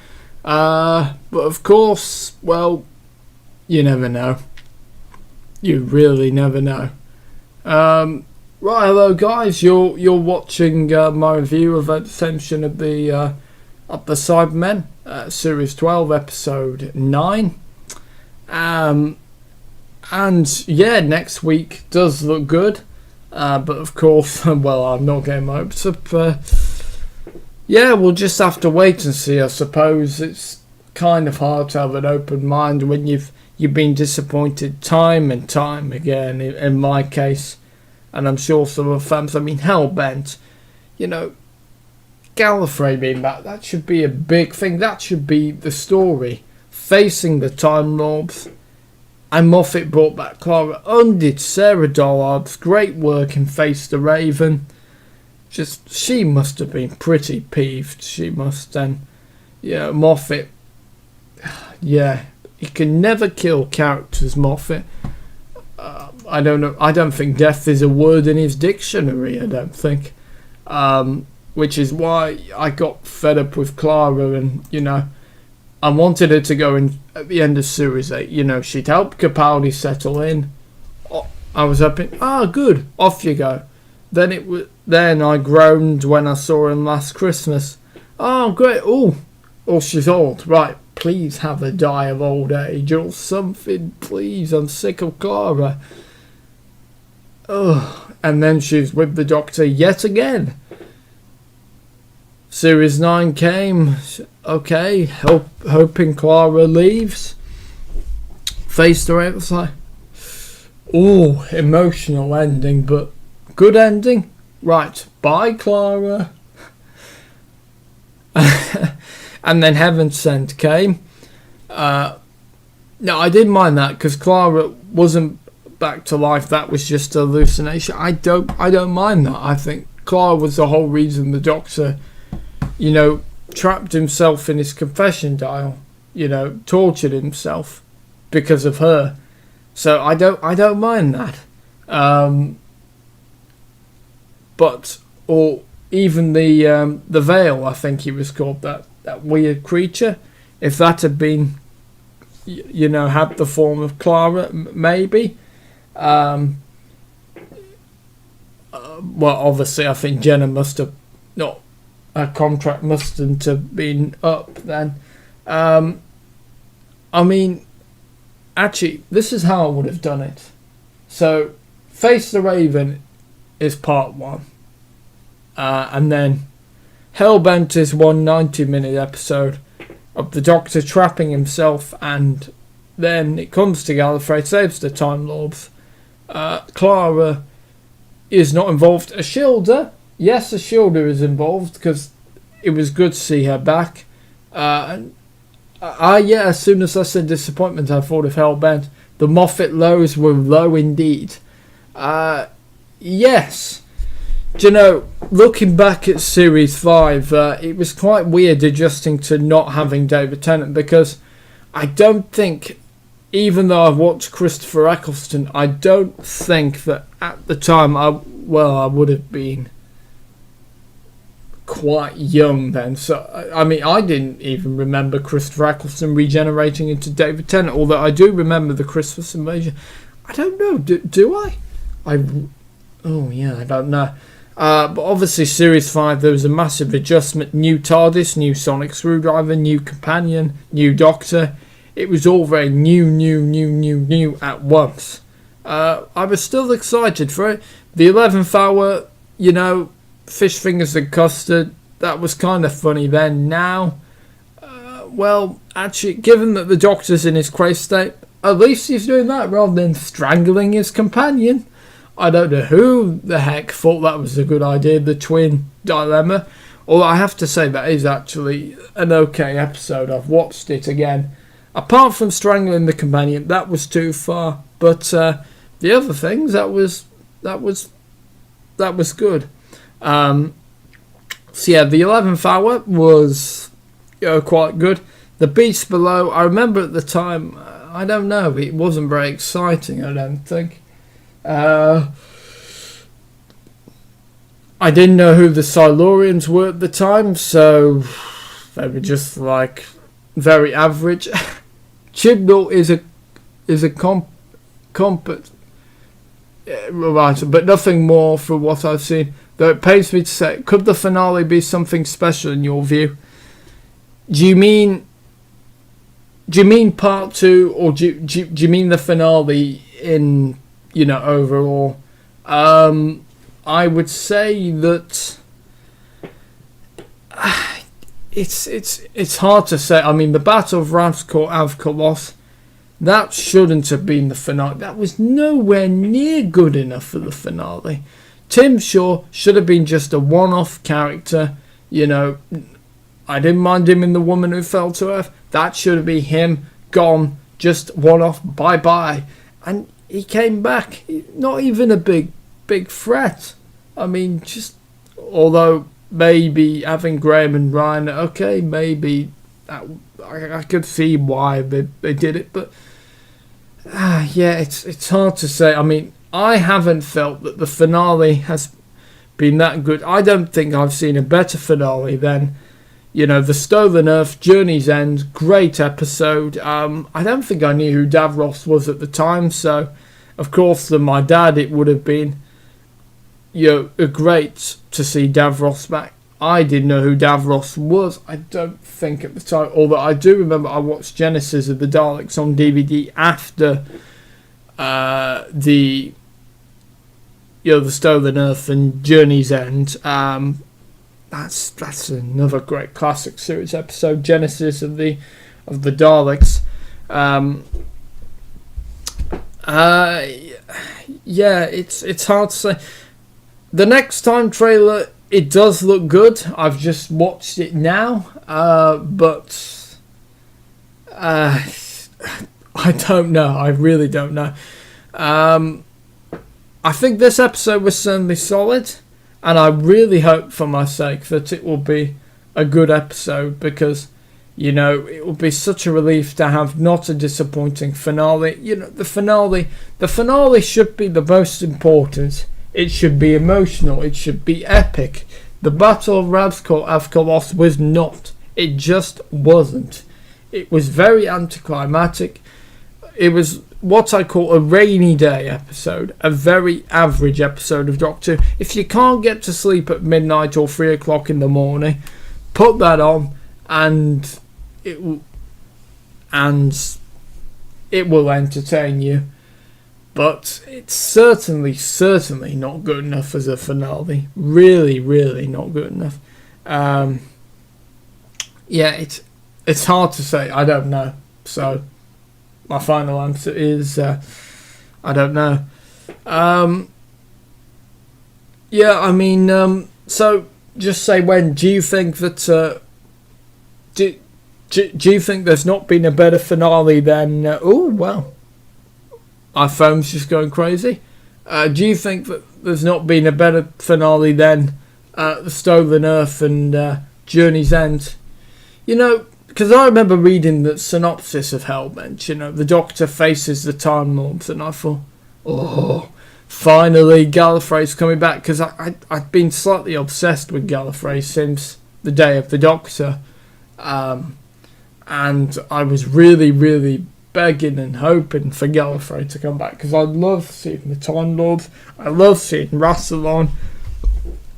A: But of course, well, you never know. You really never know. Right, hello guys. You're watching my review of Ascension of the Cybermen, Series 12, Episode 9. And yeah, next week does look good. But of course, well, I'm not getting my hopes up. Yeah, we'll just have to wait and see. I suppose it's kind of hard to have an open mind when you've been disappointed time and time again. In my case, and I'm sure some of the fans. I mean, Hellbent, Gallifrey being back. That should be a big thing. That should be the story. Facing the Time Lords. And Moffat brought back Clara, undid Sarah Dollard's great work in Face the Raven. She must have been pretty peeved. She must. And yeah, Moffat. Yeah, he can never kill characters, Moffat. I don't know. I don't think death is a word in his dictionary. I don't think. Which is why I got fed up with Clara, and I wanted her to go in at the end of Series 8. She'd help Capaldi settle in. I was hoping, good, off you go. Then I groaned when I saw him last Christmas. Oh, great. Oh, she's old. Right, please have her die of old age or something, please. I'm sick of Clara. Ugh. And then she's with the Doctor yet again. Series 9 came. Okay, hoping Clara leaves. Face the Raven. It's like, ooh, emotional ending, but good ending. Right, bye Clara. And then Heaven Sent came. No, I didn't mind that because Clara wasn't back to life. That was just a hallucination. I don't mind that. I think Clara was the whole reason the Doctor, trapped himself in his confession dial, tortured himself because of her. So I don't mind that. But or even the Veil, I think he was called, that weird creature. If that had been, had the form of Clara, maybe. Well, obviously, I think Jenna must have not. Her contract mustn't have been up then. I mean, actually, this is how I would have done it. So, Face the Raven is part 1. And then Hellbent is one 90-minute episode of the Doctor trapping himself, and then it comes to Gallifrey, saves the Time Lords. Clara is not involved. Ashilda. Yes, Ashilda is involved because it was good to see her back. Yeah, as soon as I said disappointment, I thought of Hellbent. The Moffat lows were low indeed. Yes. Do looking back at Series 5, it was quite weird adjusting to not having David Tennant, because I don't think, even though I've watched Christopher Eccleston, I don't think that at the time I would have been quite young then. So I mean, I didn't even remember Christopher Eccleston regenerating into David Tennant, although I do remember the Christmas Invasion. I don't know, do I? I don't know. But obviously Series 5, there was a massive adjustment. New TARDIS, new sonic screwdriver, new companion, new Doctor. It was all very new at once. I was still excited for it. The 11th hour, fish fingers and custard, that was kind of funny then. Now, well, actually, given that the Doctor's in his crazy state, at least he's doing that rather than strangling his companion. I don't know who the heck thought that was a good idea, the twin dilemma. Although I have to say that is actually an okay episode. I've watched it again. Apart from strangling the companion, that was too far. But the other things, that was good. So yeah, the 11th hour was quite good. The Beast Below, I remember at the time, I don't know, it wasn't very exciting, I don't think. I didn't know who the Silurians were at the time, so they were just like very average. Chibnall is a competent writer, but nothing more from what I've seen. Though it pains me to say, could the finale be something special in your view? Do you mean part 2, or do you mean the finale in, overall? I would say that it's hard to say. I mean, the Battle of Ravkolos, that shouldn't have been the finale. That was nowhere near good enough for the finale. Tim Shaw should have been just a one-off character. I didn't mind him in The Woman Who Fell to Earth. That should have been him, gone, just one-off, bye-bye. And he came back, not even a big threat. I mean, just, although maybe having Graham and Ryan, okay, maybe I could see why they did it, but yeah, it's hard to say. I mean, I haven't felt that the finale has been that good. I don't think I've seen a better finale than, The Stolen Earth, Journey's End, great episode. I don't think I knew who Davros was at the time, so of course for my dad it would have been great to see Davros back. I didn't know who Davros was, I don't think at the time, although I do remember I watched Genesis of the Daleks on DVD after the Stolen Earth and Journey's End. That's another great classic series episode, Genesis of the Daleks. Yeah, it's hard to say. The Next Time trailer, it does look good. I've just watched it now, but I don't know. I really don't know. I think this episode was certainly solid, and I really hope for my sake that it will be a good episode, because it will be such a relief to have not a disappointing finale. The finale should be the most important. It should be emotional. It should be epic. The Battle of Ravkolos was not. It just wasn't. It was very anticlimactic. It was what I call a rainy day episode. A very average episode of Doctor Who. If you can't get to sleep at midnight or 3 o'clock in the morning, put that on and it will entertain you. But it's certainly not good enough as a finale. Really, really not good enough. Yeah, it's hard to say. I don't know. So my final answer is I don't know. Yeah, I mean, so just say when. Do you think that? Do you think there's not been a better finale than? Oh well. Our phone's just going crazy. Do you think that there's not been a better finale than The Stolen Earth and Journey's End? Because I remember reading the synopsis of Hellbent, the Doctor faces the Time Lords, and I thought, oh, finally Gallifrey's coming back, because I'd been slightly obsessed with Gallifrey since the day of the Doctor, and I was really, really begging and hoping for Gallifrey to come back, because I love seeing the Time Lords, I love seeing Rassilon,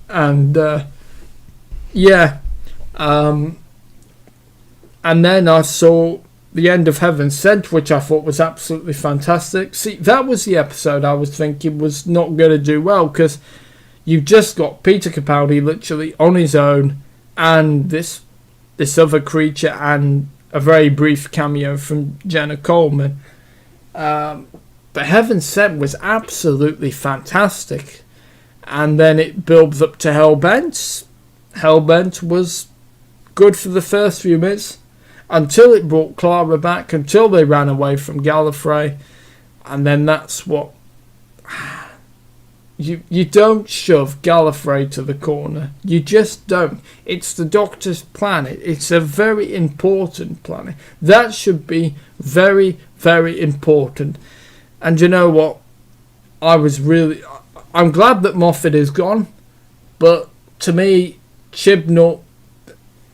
A: and and then I saw The End of Heaven Sent, which I thought was absolutely fantastic. See, that was the episode I was thinking was not going to do well, because you just got Peter Capaldi literally on his own, and this other creature, and a very brief cameo from Jenna Coleman. But Heaven Sent was absolutely fantastic. And then it builds up to Hellbent. Hellbent was good for the first few minutes, until it brought Clara back, until they ran away from Gallifrey. And then that's what... You don't shove Gallifrey to the corner. You just don't. It's the Doctor's planet. It's a very important planet. That should be very, very important. And you know what? I'm glad that Moffat is gone. But to me, Chibnall...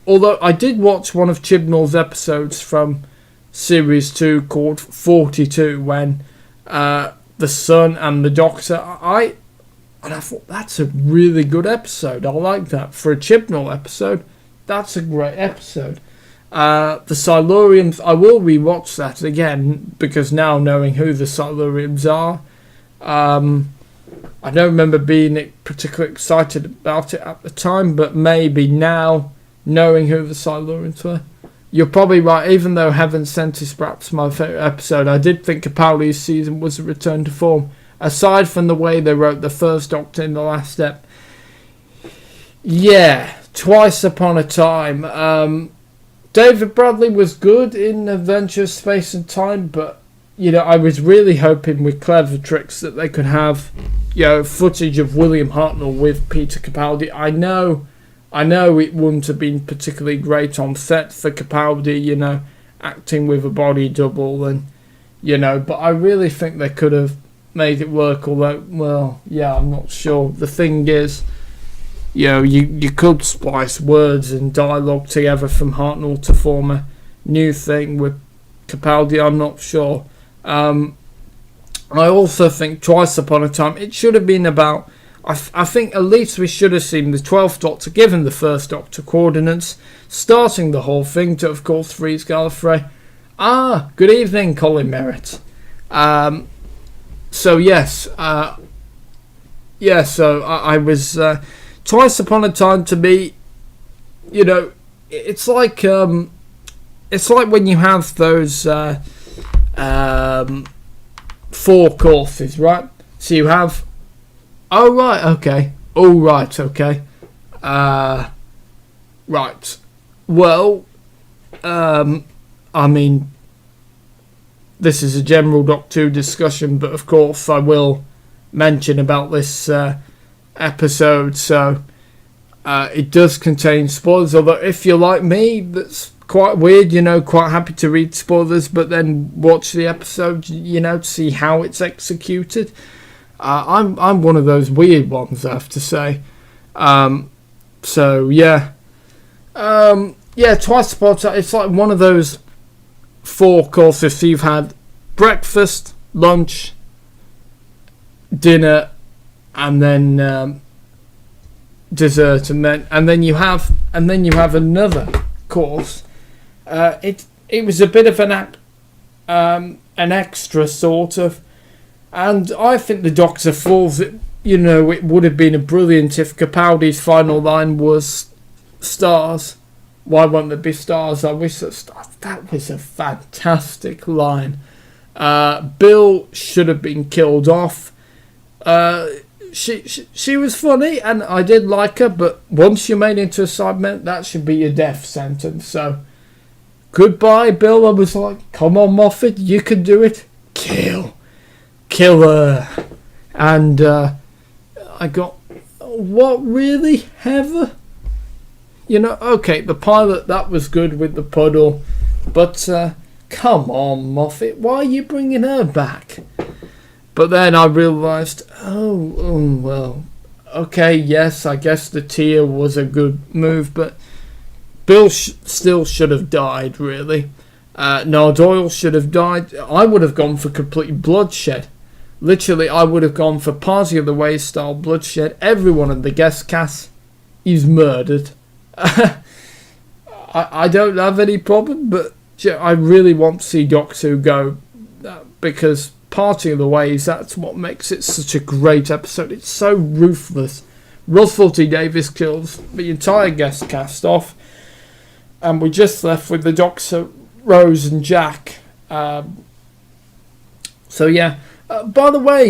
A: Although I did watch one of Chibnall's episodes from Series 2 called 42, when the Son and the Doctor... And I thought, that's a really good episode. I like that. For a Chibnall episode, that's a great episode. The Silurians, I will rewatch that again, because now knowing who the Silurians are, I don't remember being particularly excited about it at the time, but maybe now, knowing who the Silurians were. You're probably right, even though Heaven Sent is perhaps my favourite episode, I did think Capaldi's season was a return to form. Aside from the way they wrote the first Doctor in the last step. Yeah, Twice Upon a Time. David Bradley was good in Adventure, Space and Time, but, I was really hoping with Clever Tricks that they could have, footage of William Hartnell with Peter Capaldi. I know it wouldn't have been particularly great on set for Capaldi, acting with a body double and, but I really think they could have made it work, although, well, yeah, I'm not sure. The thing is, you could splice words and dialogue together from Hartnell to form a new thing with Capaldi. I'm not sure. I also think Twice Upon a Time, it should have been about, I think at least we should have seen the 12th Doctor giving the first Doctor coordinates, starting the whole thing to, of course, freeze Gallifrey. Good evening, Colin Merritt. So yes, I was Twice Upon a Time to me. It's like when you have those 4 courses, right? So you have, right. Well, I mean, this is a general Doctor Who discussion, but of course I will mention about this episode, so it does contain spoilers, although if you're like me, that's quite weird, quite happy to read spoilers, but then watch the episode, to see how it's executed. I'm one of those weird ones, I have to say. So, yeah. Twice Upon a Time, it's like one of those 4 courses. So you've had breakfast, lunch, dinner, and then dessert, and then you have another course. It was a bit of an extra sort of, and I think the Doctor falls. It would have been brilliant if Capaldi's final line was stars. Why won't there be stars? I wish that was a fantastic line. Bill should have been killed off. She was funny and I did like her, but once you're made into a Cyberman, that should be your death sentence. So, goodbye, Bill. I was like, come on, Moffat, you can do it. Kill her. And I got, what, really, Heather? Okay, the pilot, that was good with the puddle, but come on, Moffat, why are you bringing her back? But then I realised, well, okay, yes, I guess the tear was a good move, but Bill still should have died, really. Doyle should have died. I would have gone for complete bloodshed. Literally, I would have gone for Party of the Way style bloodshed. Everyone in the guest cast is murdered. I don't have any problem, but I really want to see Doctor Who go, because Parting of the Ways, that's what makes it such a great episode. It's so ruthless. Russell T Davies kills the entire guest cast off, and we're just left with the Doctor, Rose and Jack. So yeah. By the way,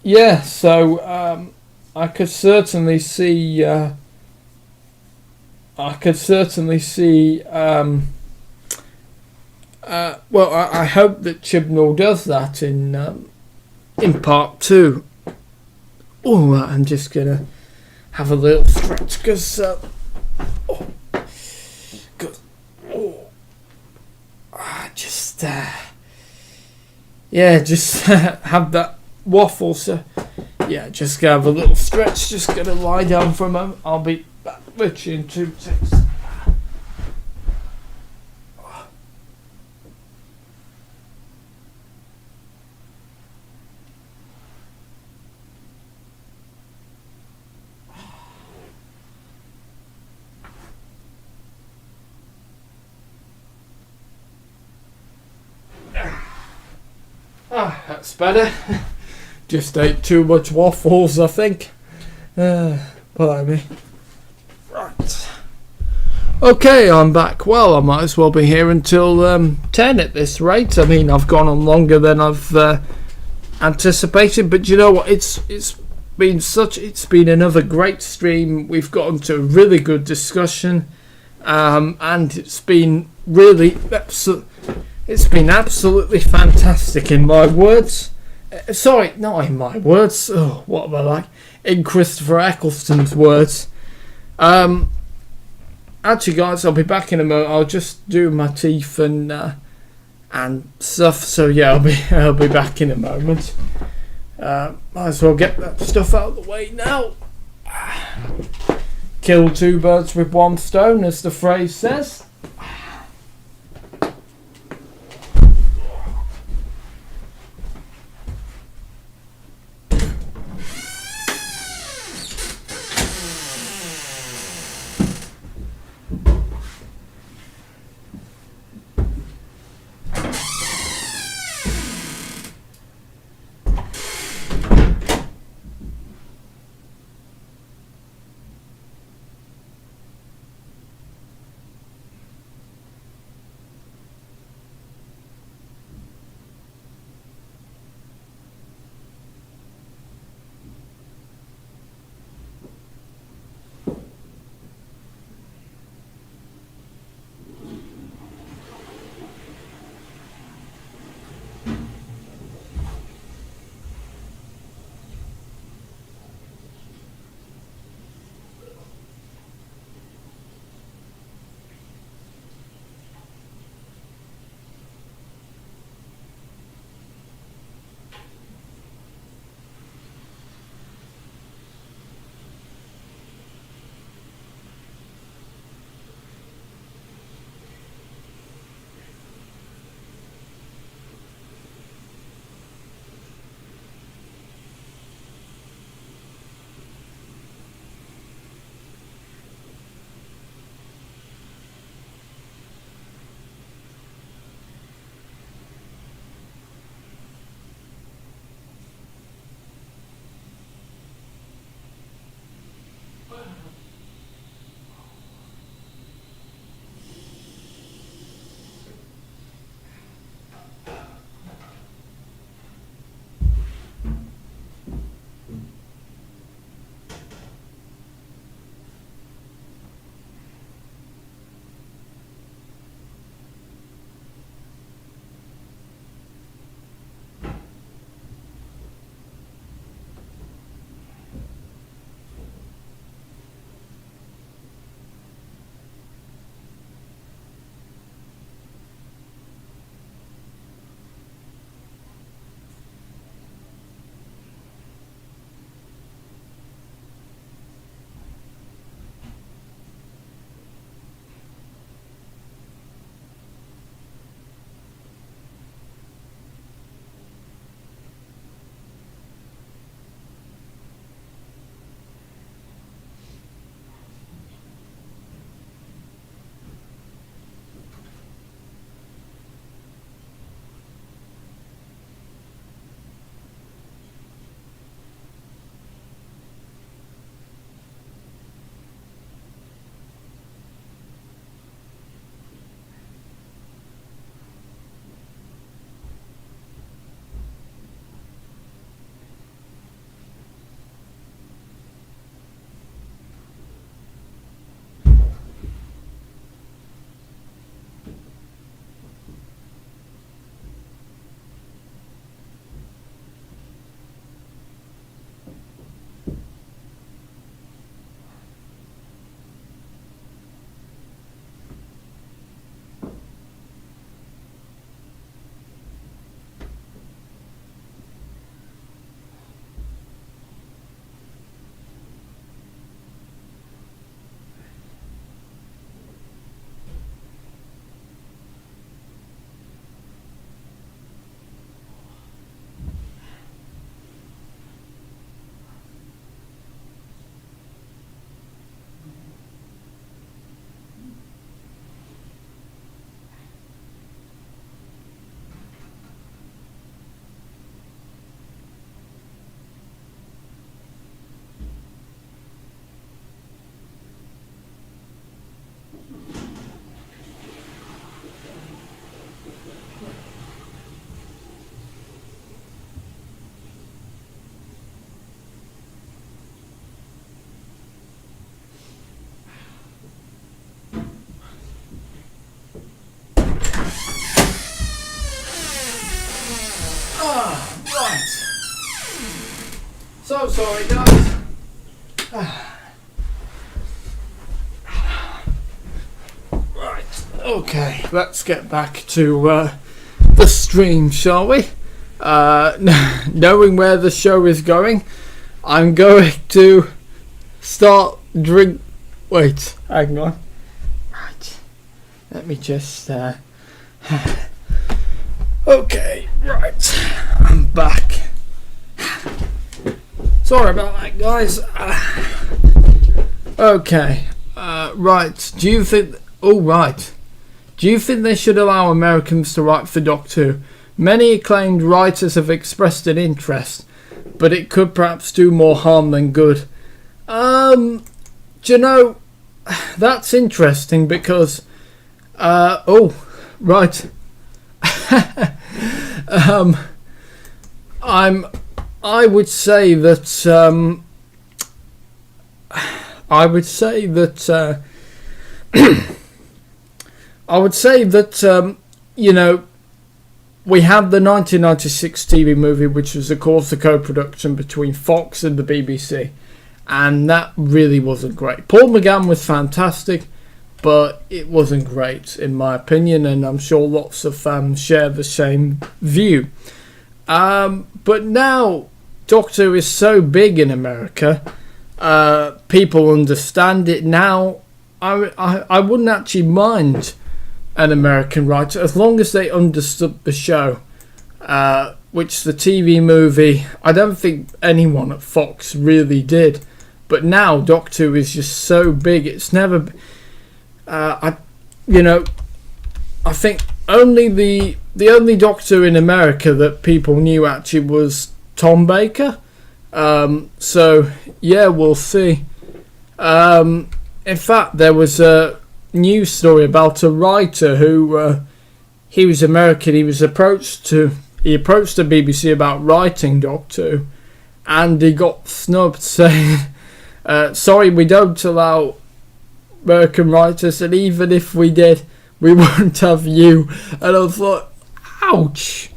A: yeah. So I could certainly see. I could certainly see. Well, I hope that Chibnall does that in part 2. Oh, I'm just gonna have a little stretch because. Just yeah, just have that waffle. So yeah, just gonna have a little stretch. Just gonna lie down for a moment. I'll be back literally in 2 ticks. That's better. Just ate too much waffles, I think. Blimey. Right. Okay, I'm back. Well, I might as well be here until 10 at this rate. I mean, I've gone on longer than I've anticipated, but you know what? It's been another great stream. We've gotten to a really good discussion, and it's been really it's been absolutely fantastic in my words. Sorry, not in my words. Oh, what am I like? In Christopher Eccleston's words. Actually, guys, I'll be back in a moment. I'll just do my teeth and stuff. So yeah, I'll be back in a moment. Might as well get that stuff out of the way now. Kill 2 birds with 1 stone, as the phrase says. so sorry, guys. Right, okay, let's get back to the stream, shall we? Knowing where the show is going, I'm going to start wait, hang on. Right, let me just okay, right, I'm back. Sorry about that, guys. Okay, right, do you think they should allow Americans to write for Doctor Who? Many acclaimed writers have expressed an interest, but it could perhaps do more harm than good. Do you know, that's interesting because, oh, right. I would say that, you know, we had the 1996 TV movie, which was, of course, a co-production between Fox and the BBC, and that really wasn't great. Paul McGann was fantastic, but it wasn't great, in my opinion, and I'm sure lots of fans share the same view. But now, Doctor Who is so big in America, people understand it now. I wouldn't actually mind an American writer, as long as they understood the show, which the TV movie, I don't think anyone at Fox really did. But now Doctor Who is just so big, it's never, I think only the only Doctor in America that people knew actually was Tom Baker. So yeah, we'll see. In fact, there was a news story about a writer who he was American. He approached the BBC about writing Doctor Who, and he got snubbed, saying, "Sorry, we don't allow American writers, and even if we did, we wouldn't have you." And I was like, "Ouch!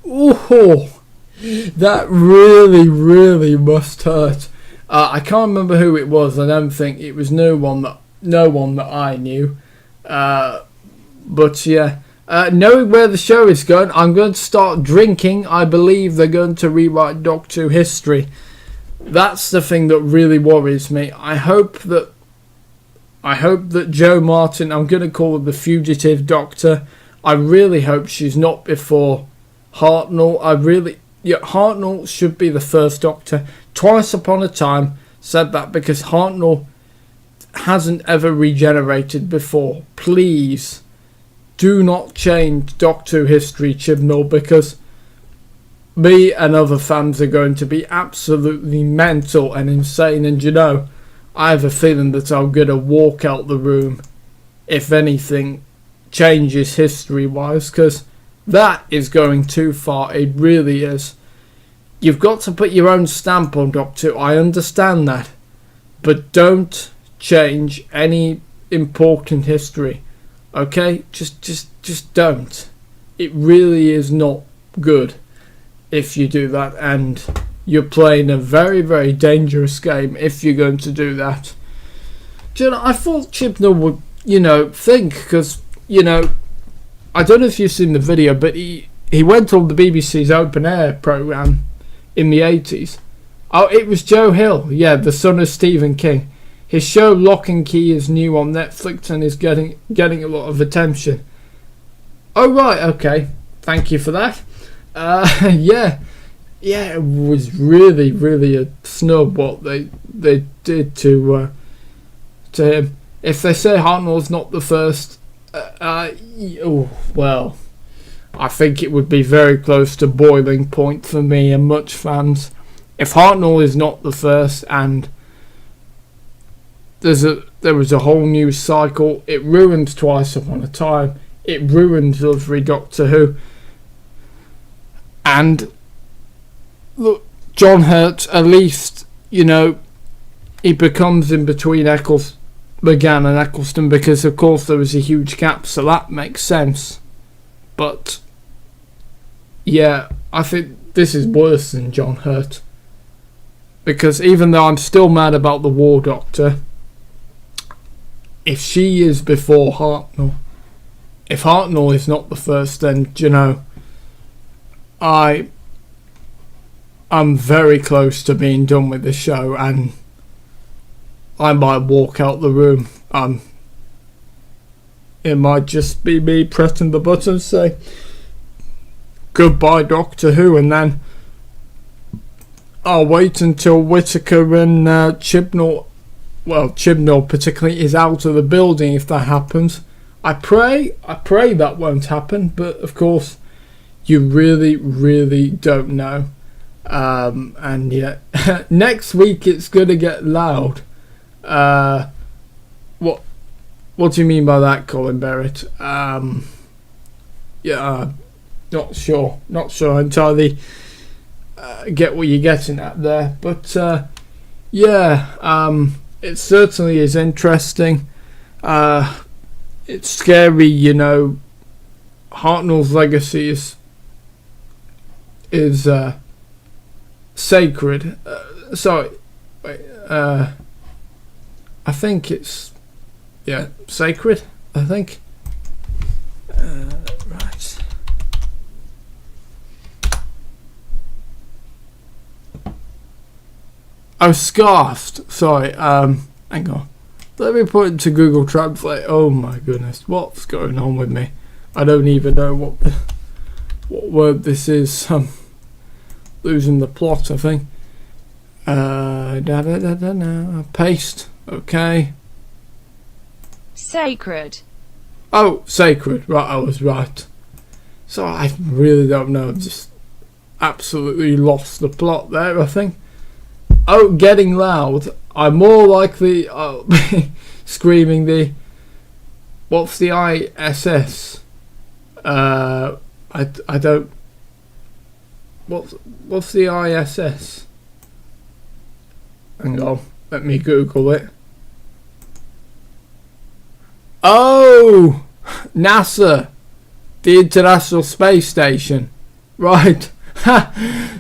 A: Oh, that really, really must hurt." I can't remember who it was. I don't think it was no one that I knew. But yeah, knowing where the show is going, I'm going to start drinking. I believe they're going to rewrite Doctor Who history. That's the thing that really worries me. I hope that Jo Martin, I'm going to call her the fugitive Doctor, I really hope she's not before Hartnell. Hartnell should be the first Doctor. Twice Upon a Time said that because Hartnell hasn't ever regenerated before. Please do not change Doctor Who history, Chibnall, because me and other fans are going to be absolutely mental and insane. And you know, I have a feeling that I'm going to walk out the room if anything changes history wise, because that is going too far. It really is. You've got to put your own stamp on Doctor Who. I understand that, but don't change any important history. Okay, just don't. It really is not good if you do that, and you're playing a very, very dangerous game if you're going to do that. Do you know, I thought Chibnall would, think, because, I don't know if you've seen the video, but he went on the BBC's open air programme in the 80s. Oh, it was Joe Hill, yeah, the son of Stephen King. His show Lock and Key is new on Netflix and is getting a lot of attention. Oh right, okay, thank you for that. Yeah, it was really, really a snub what they did to him. If they say Hartnell's not the first, well, I think it would be very close to boiling point for me and much fans. If Hartnell is not the first, and there was a whole new cycle, it ruined Twice Upon a Time, it ruined every Doctor Who. And look, John Hurt, at least, he becomes in between McGann and Eccleston, because of course there was a huge gap, so that makes sense. But yeah, I think this is worse than John Hurt. Because even though I'm still mad about the War Doctor, if she is before Hartnell, if Hartnell is not the first, then, you know, I'm very close to being done with the show, and I might walk out the room. It might just be me pressing the button, say goodbye Doctor Who, and then I'll wait until Whittaker and Chibnall, well, Chibnall particularly, is out of the building. If that happens, I pray that won't happen, but of course you really don't know. And yeah, next week it's gonna get loud. What do you mean by that, Colin Barrett? Yeah, not sure entirely get what you're getting at there, but yeah, it certainly is interesting. It's scary, you know. Hartnell's legacy is sacred. Sorry, wait. I think it's sacred. I think. Right. Oh, scarfed. Sorry. Hang on. Let me put it into Google Translate. Oh my goodness, what's going on with me? I don't even know what word this is. I'm losing the plot, I think. Paste. Okay.
B: Sacred.
A: Oh, sacred. Right, I was right. So I really don't know. Just absolutely lost the plot there, I think. Oh, getting loud. I'm more likely screaming the... What's the ISS? I don't... What's the ISS? Hang on. Let me Google it. Oh! NASA! The International Space Station. Right.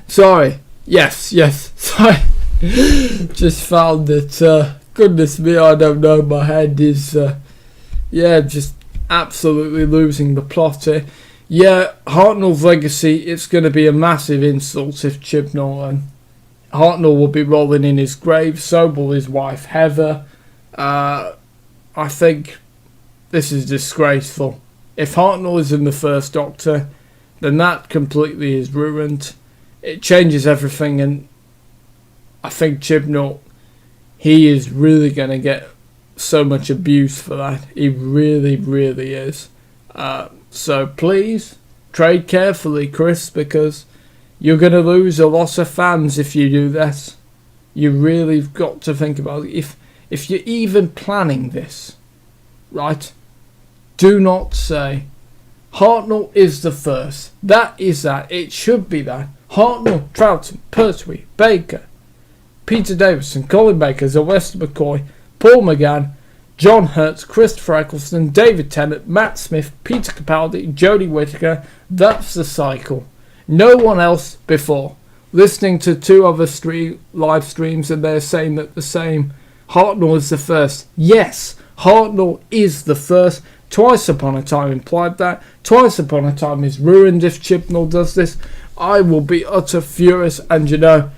A: Sorry. Yes. Sorry. Just found that, goodness me, I don't know, my head is, just absolutely losing the plot here. Yeah, Hartnell's legacy, it's going to be a massive insult if Chibnall and Hartnell will be rolling in his grave, so will his wife Heather. I think this is disgraceful. If Hartnell is in the First Doctor, then that completely is ruined. It changes everything, and I think Chibnall, he is really going to get so much abuse for that. He really is. So please, trade carefully, Chris, because you're going to lose a lot of fans if you do this. You really have got to think about it. If you're even planning this, right, do not say, Hartnell is the first. That is that. It should be that. Hartnell, Troughton, Pertwee, Baker, Peter Davison, Colin Baker, Sylvester McCoy, Paul McGann, John Hurt, Christopher Eccleston, David Tennant, Matt Smith, Peter Capaldi, Jodie Whittaker. That's the cycle. No one else before. Listening to two other live streams and they're saying that the same. Hartnell is the first. Yes, Hartnell is the first. Twice Upon a Time implied that. Twice Upon a Time is ruined if Chibnall does this. I will be utter furious, and you know,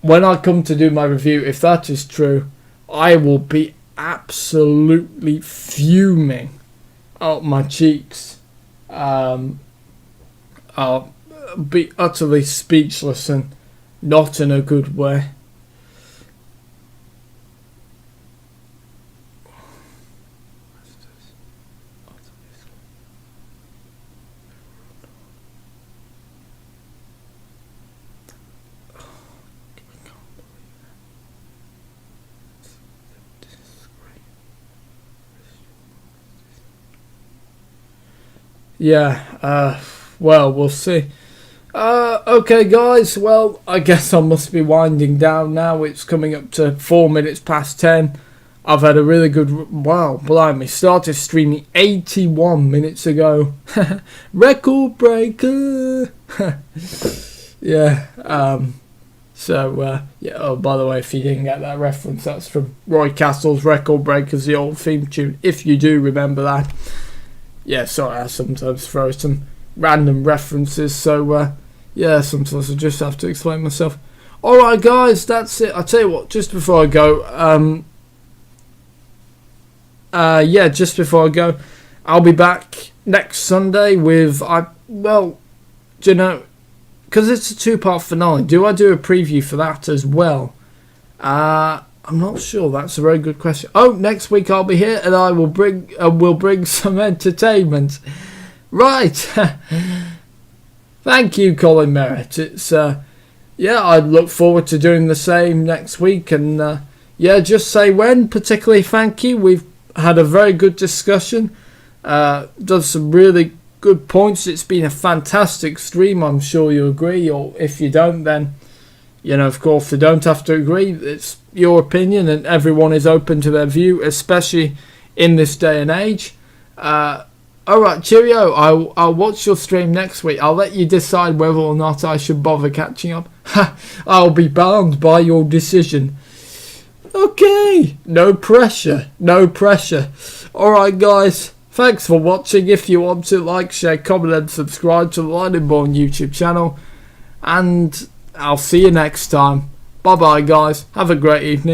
A: when I come to do my review, if that is true, I will be absolutely fuming out my cheeks. I'll be utterly speechless, and not in a good way. Yeah, well, we'll see. Okay, guys, well, I guess I must be winding down now. It's coming up to 4 minutes past 10. I've had a really good... Wow, blimey, started streaming 81 minutes ago. Record breaker! Yeah, So, yeah, oh, by the way, if you didn't get that reference, that's from Roy Castle's Record Breakers, the old theme tune, if you do remember that. Yeah, sorry, I sometimes throw some random references, so, yeah, sometimes I just have to explain myself. Alright, guys, that's it. I'll tell you what, just before I go, just before I go, I'll be back next Sunday with, do you know, because it's a 2-part finale, do I do a preview for that as well? I'm not sure. That's a very good question. Oh, next week I'll be here and I will bring some entertainment. Right. Thank you, Colin Merritt. It's I look forward to doing the same next week, and just say when. Particularly, thank you. We've had a very good discussion. Done some really good points. It's been a fantastic stream. I'm sure you agree, or if you don't, then of course you don't have to agree. It's your opinion, and everyone is open to their view, especially in this day and age. Alright, cheerio. I'll watch your stream next week. I'll let you decide whether or not I should bother catching up. I'll be bound by your decision. Okay, no pressure. Alright, guys, thanks for watching. If you want to, like, share, comment and subscribe to the Lightning Born YouTube channel, and I'll see you next time. Bye bye, guys, have a great evening.